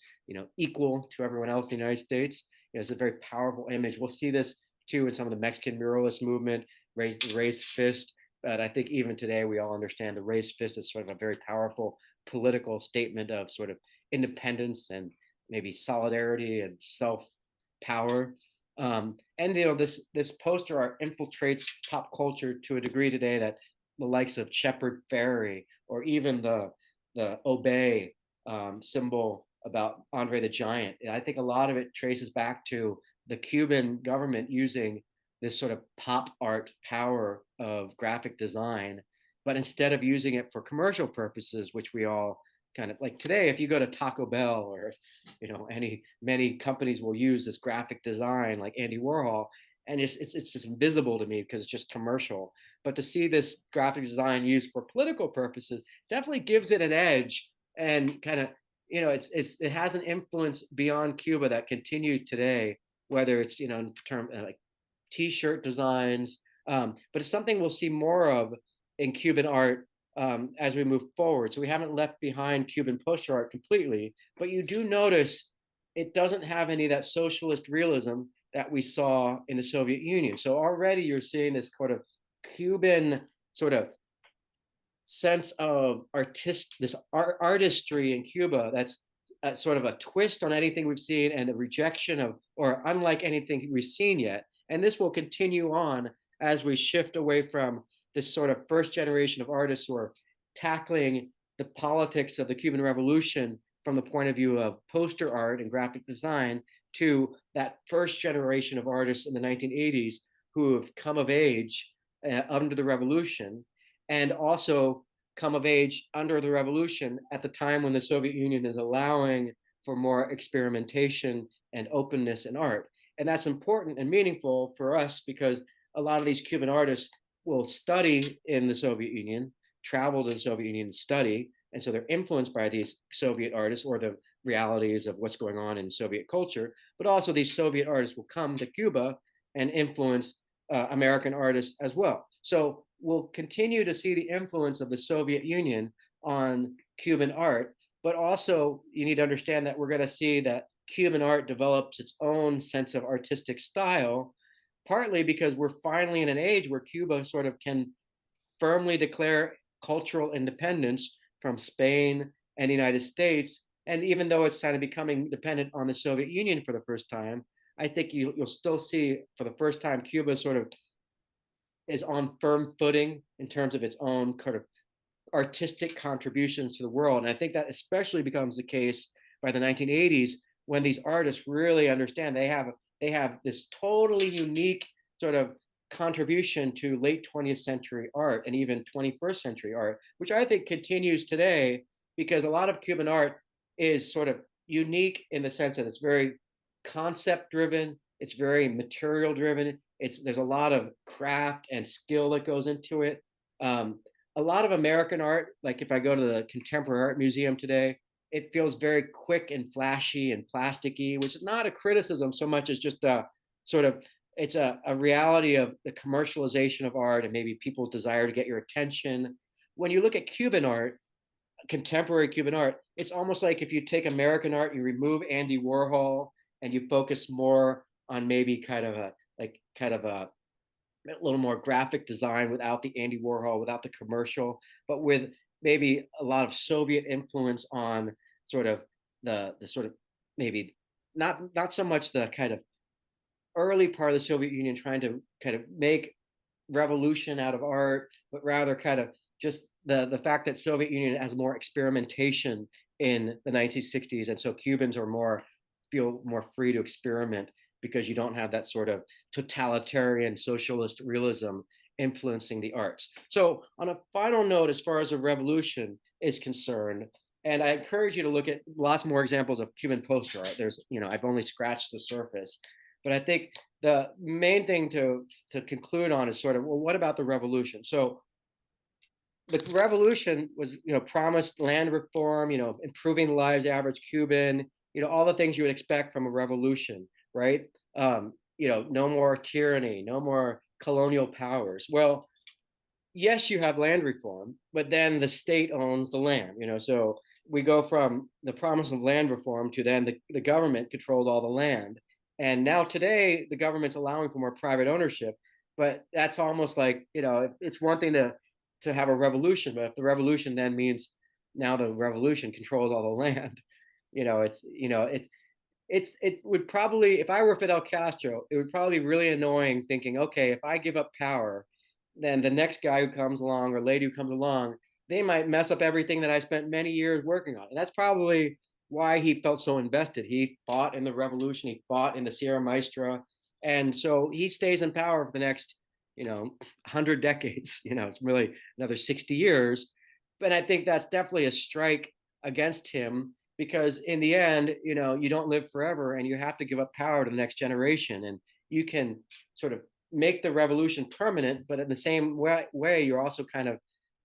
S1: equal to everyone else in the United States. It's a very powerful image. We'll see this too in some of the Mexican muralist movement, the raised fist. But I think even today we all understand the raised fist is sort of a very powerful political statement of sort of independence and maybe solidarity and self power. And this poster art infiltrates pop culture to a degree today that the likes of Shepard Fairey, or even the obey symbol about Andre the Giant. I think a lot of it traces back to the Cuban government using this sort of pop art power of graphic design, but instead of using it for commercial purposes, which we all kind of like today, if you go to Taco Bell, or many companies will use this graphic design like Andy Warhol, and it's just invisible to me because it's just commercial. But to see this graphic design used for political purposes definitely gives it an edge, and kind of it has an influence beyond Cuba that continues today, whether it's in term like T-shirt designs, but it's something we'll see more of in Cuban art as we move forward. So we haven't left behind Cuban poster art completely, but you do notice it doesn't have any of that socialist realism that we saw in the Soviet Union. So already you're seeing this sort of Cuban sort of sense of artistry in Cuba that's sort of a twist on anything we've seen, and a rejection of, or unlike anything we've seen yet. And this will continue on as we shift away from this sort of first generation of artists who are tackling the politics of the Cuban Revolution from the point of view of poster art and graphic design, to that first generation of artists in the 1980s who have come of age under the revolution, and also come of age under the revolution at the time when the Soviet Union is allowing for more experimentation and openness in art. And that's important and meaningful for us because a lot of these Cuban artists will study in the Soviet Union, travel to the Soviet Union and study. And so they're influenced by these Soviet artists or the realities of what's going on in Soviet culture. But also these Soviet artists will come to Cuba and influence American artists as well. So we'll continue to see the influence of the Soviet Union on Cuban art, but also you need to understand that we're going to see that Cuban art develops its own sense of artistic style, partly because we're finally in an age where Cuba sort of can firmly declare cultural independence from Spain and the United States. And even though it's kind of becoming dependent on the Soviet Union for the first time, I think you'll still see for the first time Cuba sort of is on firm footing in terms of its own kind of artistic contributions to the world. And I think that especially becomes the case by the 1980s, when these artists really understand they have this totally unique sort of contribution to late 20th century art and even 21st century art, which I think continues today, because a lot of Cuban art is sort of unique in the sense that it's very concept driven, it's very material driven, there's a lot of craft and skill that goes into it. A lot of American art, like if I go to the Contemporary Art Museum today, it feels very quick and flashy and plasticky, which is not a criticism so much as just a sort of, it's a reality of the commercialization of art and maybe people's desire to get your attention. When you look at Cuban art, contemporary Cuban art, it's almost like if you take American art, you remove Andy Warhol and you focus more on maybe kind of a little more graphic design without the Andy Warhol, without the commercial, but with maybe a lot of Soviet influence on sort of the sort of maybe not so much the kind of early part of the Soviet Union trying to kind of make revolution out of art, but rather kind of just the fact that Soviet Union has more experimentation in the 1960s, and so Cubans are more feel more free to experiment because you don't have that sort of totalitarian socialist realism influencing the arts. So, on a final note, as far as a revolution is concerned, and I encourage you to look at lots more examples of Cuban poster art. There's, I've only scratched the surface, but I think the main thing to conclude on is sort of, well, what about the revolution? So the revolution was, promised land reform, improving the lives of the average Cuban, all the things you would expect from a revolution, right? No more tyranny, no more colonial powers. Well, yes, you have land reform, but then the state owns the land, so we go from the promise of land reform to then the government controls all the land. And now today, the government's allowing for more private ownership, but that's almost like, it's one thing to have a revolution, but if the revolution then means now the revolution controls all the land, it would probably, if I were Fidel Castro, it would probably be really annoying thinking, okay, if I give up power, then the next guy who comes along or lady who comes along, they might mess up everything that I spent many years working on. And that's probably why he felt so invested. He fought in the revolution, he fought in the Sierra Maestra. And so he stays in power for the next, 100 decades, it's really another 60 years. But I think that's definitely a strike against him because in the end, you don't live forever and you have to give up power to the next generation. And you can sort of make the revolution permanent, but in the same way, you're also kind of,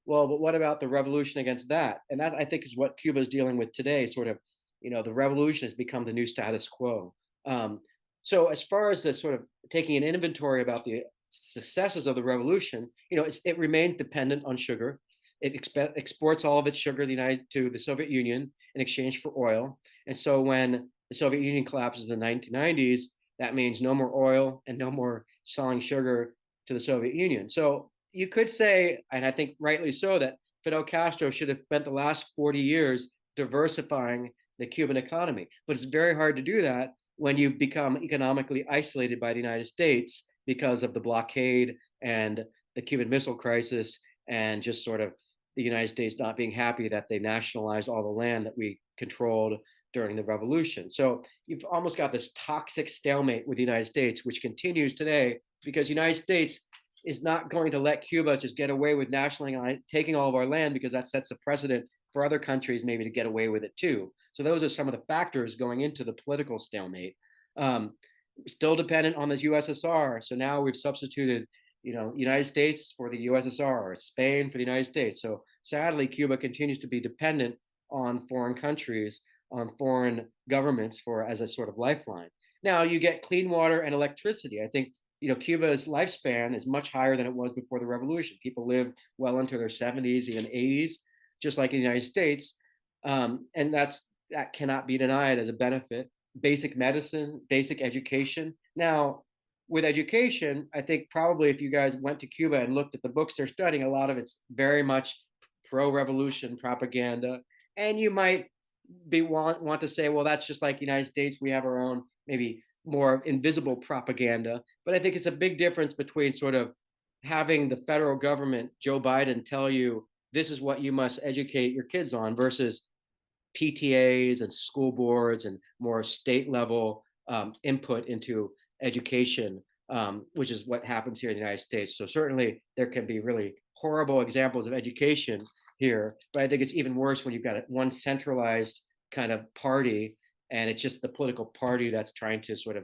S1: well, but what about the revolution against that? And that, I think, is what Cuba is dealing with today. Sort of, the revolution has become the new status quo. So as far as the sort of taking an inventory about the successes of the revolution, it remained dependent on sugar. It exports all of its sugar to the Soviet Union in exchange for oil. And so when the Soviet Union collapses in the 1990s, that means no more oil and no more selling sugar to the Soviet Union. So you could say, and I think rightly so, that Fidel Castro should have spent the last 40 years diversifying the Cuban economy. But it's very hard to do that when you become economically isolated by the United States because of the blockade and the Cuban Missile Crisis and just sort of the United States not being happy that they nationalized all the land that we controlled during the revolution. So you've almost got this toxic stalemate with the United States, which continues today because the United States is not going to let Cuba just get away with taking all of our land because that sets a precedent for other countries maybe to get away with it too. So those are some of the factors going into the political stalemate. Still dependent on the USSR. So now we've substituted, United States for the USSR, or Spain for the United States. So sadly, Cuba continues to be dependent on foreign countries, on foreign governments as a sort of lifeline. Now you get clean water and electricity. I think, Cuba's lifespan is much higher than it was before the revolution. People live well into their 70s, even 80s, just like in the United States. And that cannot be denied as a benefit. Basic medicine, basic education. Now, with education, I think probably if you guys went to Cuba and looked at the books they're studying, a lot of it's very much pro-revolution propaganda. And you might want to say, well, that's just like the United States. We have our own maybe more invisible propaganda. But I think it's a big difference between sort of having the federal government, Joe Biden, tell you this is what you must educate your kids on versus PTAs and school boards and more state level input into education, which is what happens here in the United States. So certainly there can be really horrible examples of education here, but I think it's even worse when you've got one centralized kind of party and it's just the political party that's trying to sort of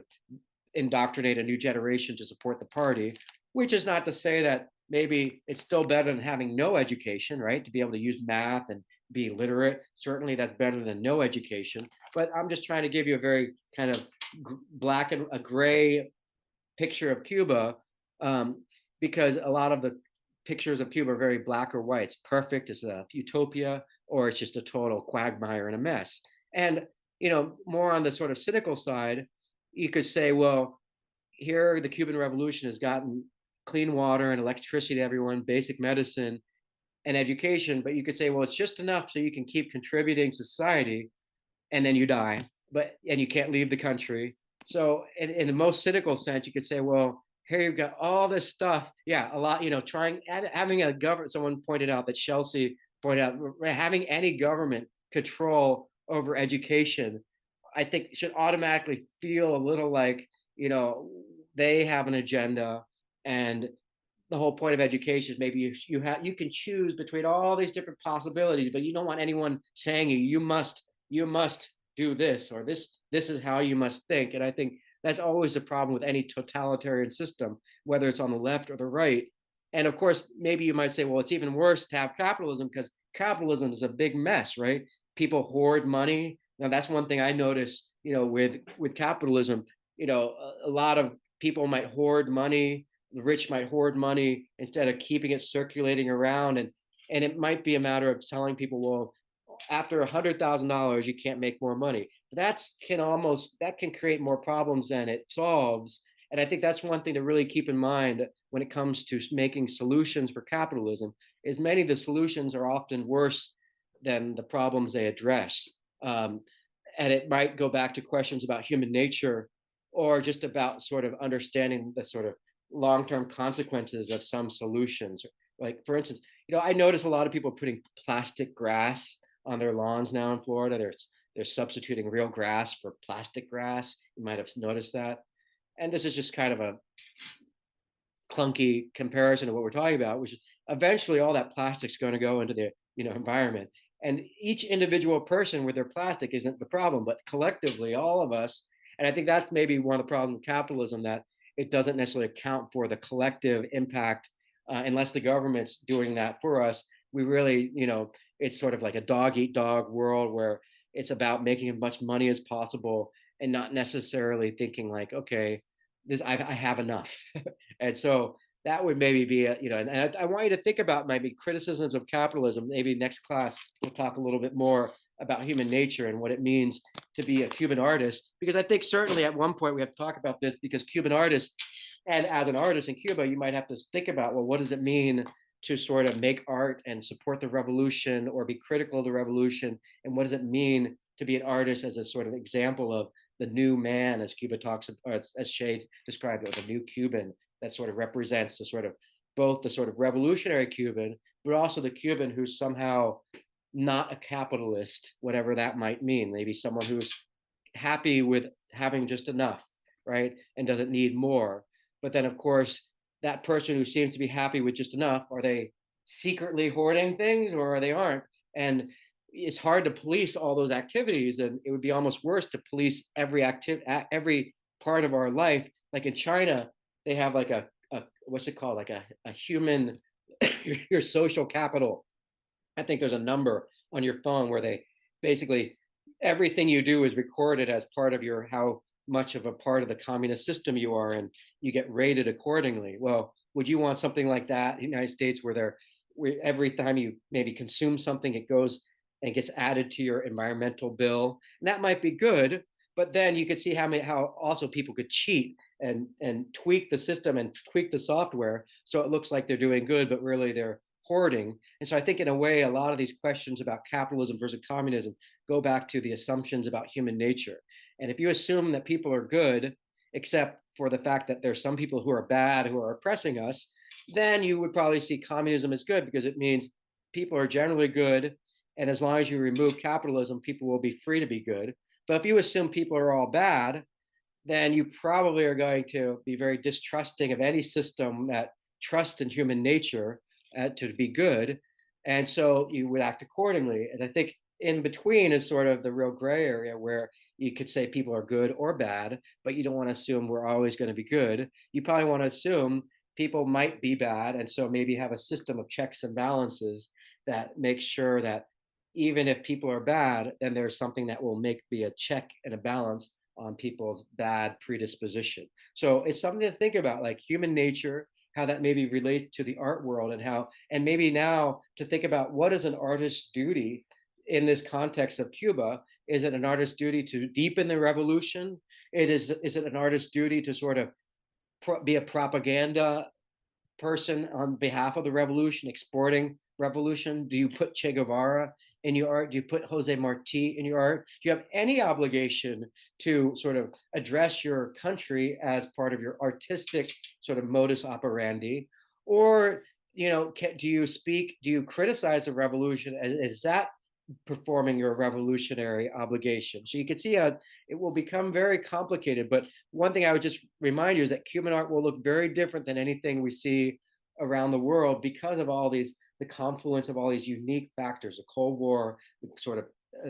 S1: indoctrinate a new generation to support the party, which is not to say that maybe it's still better than having no education, right? To be able to use math and be literate. Certainly that's better than no education. But I'm just trying to give you a very kind of black and a gray picture of Cuba because a lot of the pictures of Cuba are very black or white. It's perfect. It's a utopia. or it's just a total quagmire and a mess. And, more on the sort of cynical side, you could say, well, here the Cuban Revolution has gotten clean water and electricity to everyone, basic medicine and education, but you could say, well, it's just enough so you can keep contributing to society, and then you die, and you can't leave the country. So in the most cynical sense, you could say, well, here you've got all this stuff. Yeah, a lot, having a government, someone pointed out that Chelsea pointed out, having any government control over education, I think should automatically feel a little like, you know, they have an agenda, and the whole point of education is maybe you can choose between all these different possibilities, but you don't want anyone saying you must do this, or this is how you must think. And I think that's always a problem with any totalitarian system, whether it's on the left or the right. And of course, maybe you might say, well, it's even worse to have capitalism because capitalism is a big mess, right? People hoard money. Now that's one thing I notice, with capitalism. A lot of people might hoard money. The rich might hoard money instead of keeping it circulating around, and it might be a matter of telling people, well, after $100,000 you can't make more money. That can create more problems than it solves. And I think that's one thing to really keep in mind when it comes to making solutions for capitalism, is many of the solutions are often worse than the problems they address. um, and it might go back to questions about human nature, or just about sort of understanding the sort of long-term consequences of some solutions. Like, for instance, I notice a lot of people putting plastic grass on their lawns now in Florida. They're substituting real grass for plastic grass. You might have noticed that. And this is just kind of a clunky comparison of what we're talking about, which is eventually all that plastic's going to go into the environment. And each individual person with their plastic isn't the problem, but collectively, all of us. And I think that's maybe one of the problems with capitalism, that it doesn't necessarily account for the collective impact, unless the government's doing that for us. We really, it's sort of like a dog eat dog world where it's about making as much money as possible and not necessarily thinking like, okay, I have enough. And so that would maybe be and I want you to think about maybe criticisms of capitalism. Maybe next class we'll talk a little bit more about human nature and what it means to be a Cuban artist, because I think certainly at one point we have to talk about this, because Cuban artists, and as an artist in Cuba, you might have to think about, well, what does it mean to sort of make art and support the revolution or be critical of the revolution, and what does it mean to be an artist as a sort of example of the new man, as Cuba talks, or as Shade described it, the new Cuban that sort of represents the sort of both the sort of revolutionary Cuban, but also the Cuban who's somehow not a capitalist, whatever that might mean. Maybe someone who's happy with having just enough, right? And doesn't need more. But then, of course, that person who seems to be happy with just enough, are they secretly hoarding things, or are they aren't? And it's hard to police all those activities, and it would be almost worse to police every part of our life. Like in China, they have like a what's it called, like a human your social capital. I think there's a number on your phone where they basically, everything you do is recorded as part of your, how much of a part of the communist system you are, and you get rated accordingly. Well, would you want something like that in the United States, where every time you maybe consume something, it goes and gets added to your environmental bill? And that might be good, but then you could see how also people could cheat and tweak the system and tweak the software so it looks like they're doing good, but really they're hoarding. And so I think in a way, a lot of these questions about capitalism versus communism go back to the assumptions about human nature. And if you assume that people are good, except for the fact that there's some people who are bad, who are oppressing us, then you would probably see communism as good, because it means people are generally good. And as long as you remove capitalism, people will be free to be good. But if you assume people are all bad, then you probably are going to be very distrusting of any system that trusts in human nature to be good. And so you would act accordingly. And I think in between is sort of the real gray area, where you could say people are good or bad, but you don't want to assume we're always going to be good. You probably want to assume people might be bad. And so maybe have a system of checks and balances that makes sure that even if people are bad, then there's something that will be a check and a balance on people's bad predisposition. So it's something to think about, like human nature, how that maybe relates to the art world, and maybe now to think about what is an artist's duty in this context of Cuba, is it an artist's duty to deepen the revolution? Is it an artist's duty to sort of be a propaganda person on behalf of the revolution, exporting revolution? Do you put Che Guevara in your art? Do you put Jose Marti in your art? Do you have any obligation to sort of address your country as part of your artistic sort of modus operandi? Or, do you criticize the revolution? Is that performing your revolutionary obligation? So you can see how it will become very complicated. But one thing I would just remind you is that Cuban art will look very different than anything we see around the world because of all these, the confluence of all these unique factors, the Cold War, sort of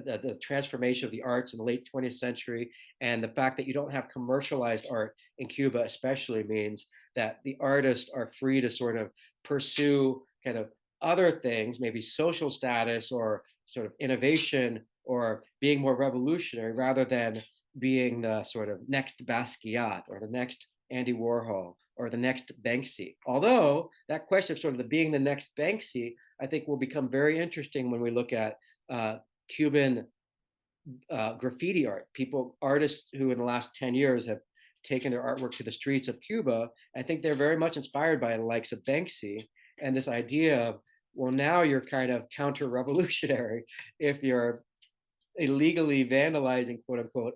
S1: the transformation of the arts in the late 20th century, and the fact that you don't have commercialized art in Cuba especially means that the artists are free to sort of pursue kind of other things, maybe social status or sort of innovation or being more revolutionary rather than being the sort of next Basquiat or the next Andy Warhol or the next Banksy. Although that question of sort of the being the next Banksy, I think will become very interesting when we look at Cuban graffiti art. Artists who in the last 10 years have taken their artwork to the streets of Cuba. I think they're very much inspired by the likes of Banksy and this idea of, well, now you're kind of counter-revolutionary if you're illegally vandalizing, quote unquote,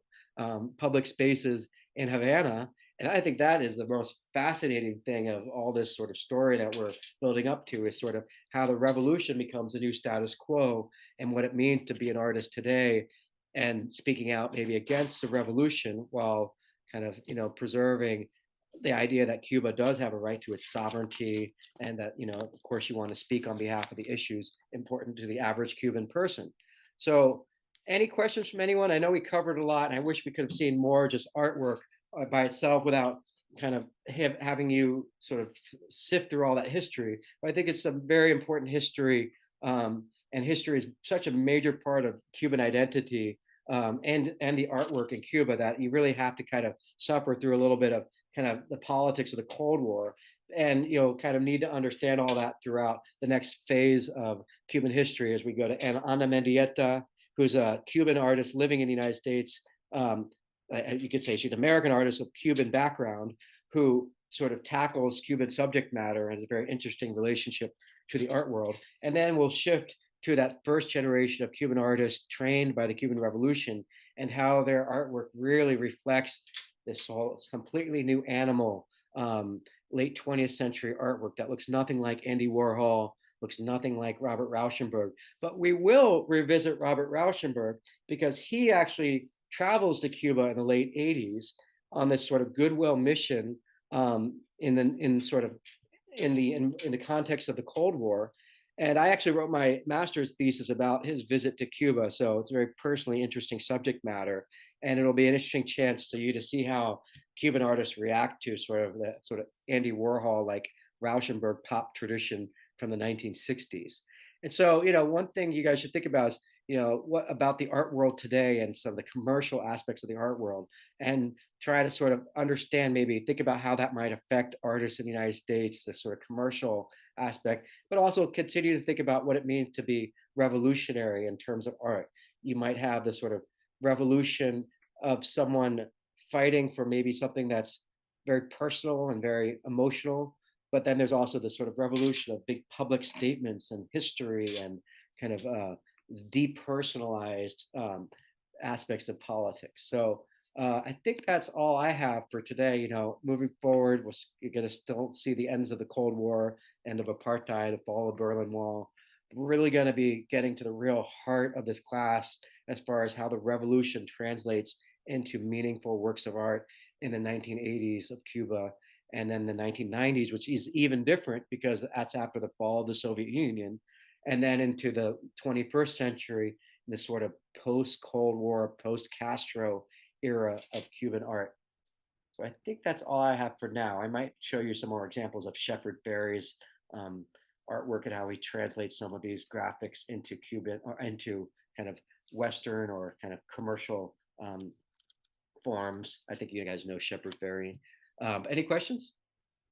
S1: public spaces in Havana. And I think that is the most fascinating thing of all this sort of story that we're building up to, is sort of how the revolution becomes a new status quo and what it means to be an artist today and speaking out maybe against the revolution while kind of, preserving the idea that Cuba does have a right to its sovereignty and that, of course, you want to speak on behalf of the issues important to the average Cuban person. So any questions from anyone? I know we covered a lot and I wish we could have seen more just artwork by itself without kind of having you sort of sift through all that history. But I think it's a very important history, and history is such a major part of Cuban identity, and the artwork in Cuba, that you really have to kind of suffer through a little bit of kind of the politics of the Cold War, and kind of need to understand all that throughout the next phase of Cuban history as we go to Ana Mendieta, who's a Cuban artist living in the United States. You could say she's an American artist with Cuban background who sort of tackles Cuban subject matter and has a very interesting relationship to the art world. And then we'll shift to that first generation of Cuban artists trained by the Cuban Revolution and how their artwork really reflects this whole completely new animal, late 20th century artwork that looks nothing like Andy Warhol, looks nothing like Robert Rauschenberg. But we will revisit Robert Rauschenberg because he actually travels to Cuba in the late 80s on this sort of goodwill mission, in the context of the Cold War. And I actually wrote my master's thesis about his visit to Cuba. So it's a very personally interesting subject matter. And it'll be an interesting chance to you to see how Cuban artists react to sort of the sort of Andy Warhol, like Rauschenberg pop tradition from the 1960s. And so, one thing you guys should think about is, what about the art world today and some of the commercial aspects of the art world, and try to sort of understand, maybe think about how that might affect artists in the United States, the sort of commercial aspect, but also continue to think about what it means to be revolutionary in terms of art. You might have the sort of revolution of someone fighting for maybe something that's very personal and very emotional, but then there's also the sort of revolution of big public statements and history and kind of depersonalized aspects of politics. So I think that's all I have for today. Moving forward, you're going to still see the ends of the Cold War, end of apartheid, the fall of Berlin Wall. We're really going to be getting to the real heart of this class as far as how the revolution translates into meaningful works of art in the 1980s of Cuba, and then the 1990s, which is even different because that's after the fall of the Soviet Union, and then into the 21st century, this sort of post-Cold War, post-Castro era of Cuban art. So I think that's all I have for now. I might show you some more examples of Shepard Fairey's artwork and how he translates some of these graphics into Cuban or into kind of Western or kind of commercial forms. I think you guys know Shepard Fairey. Any questions?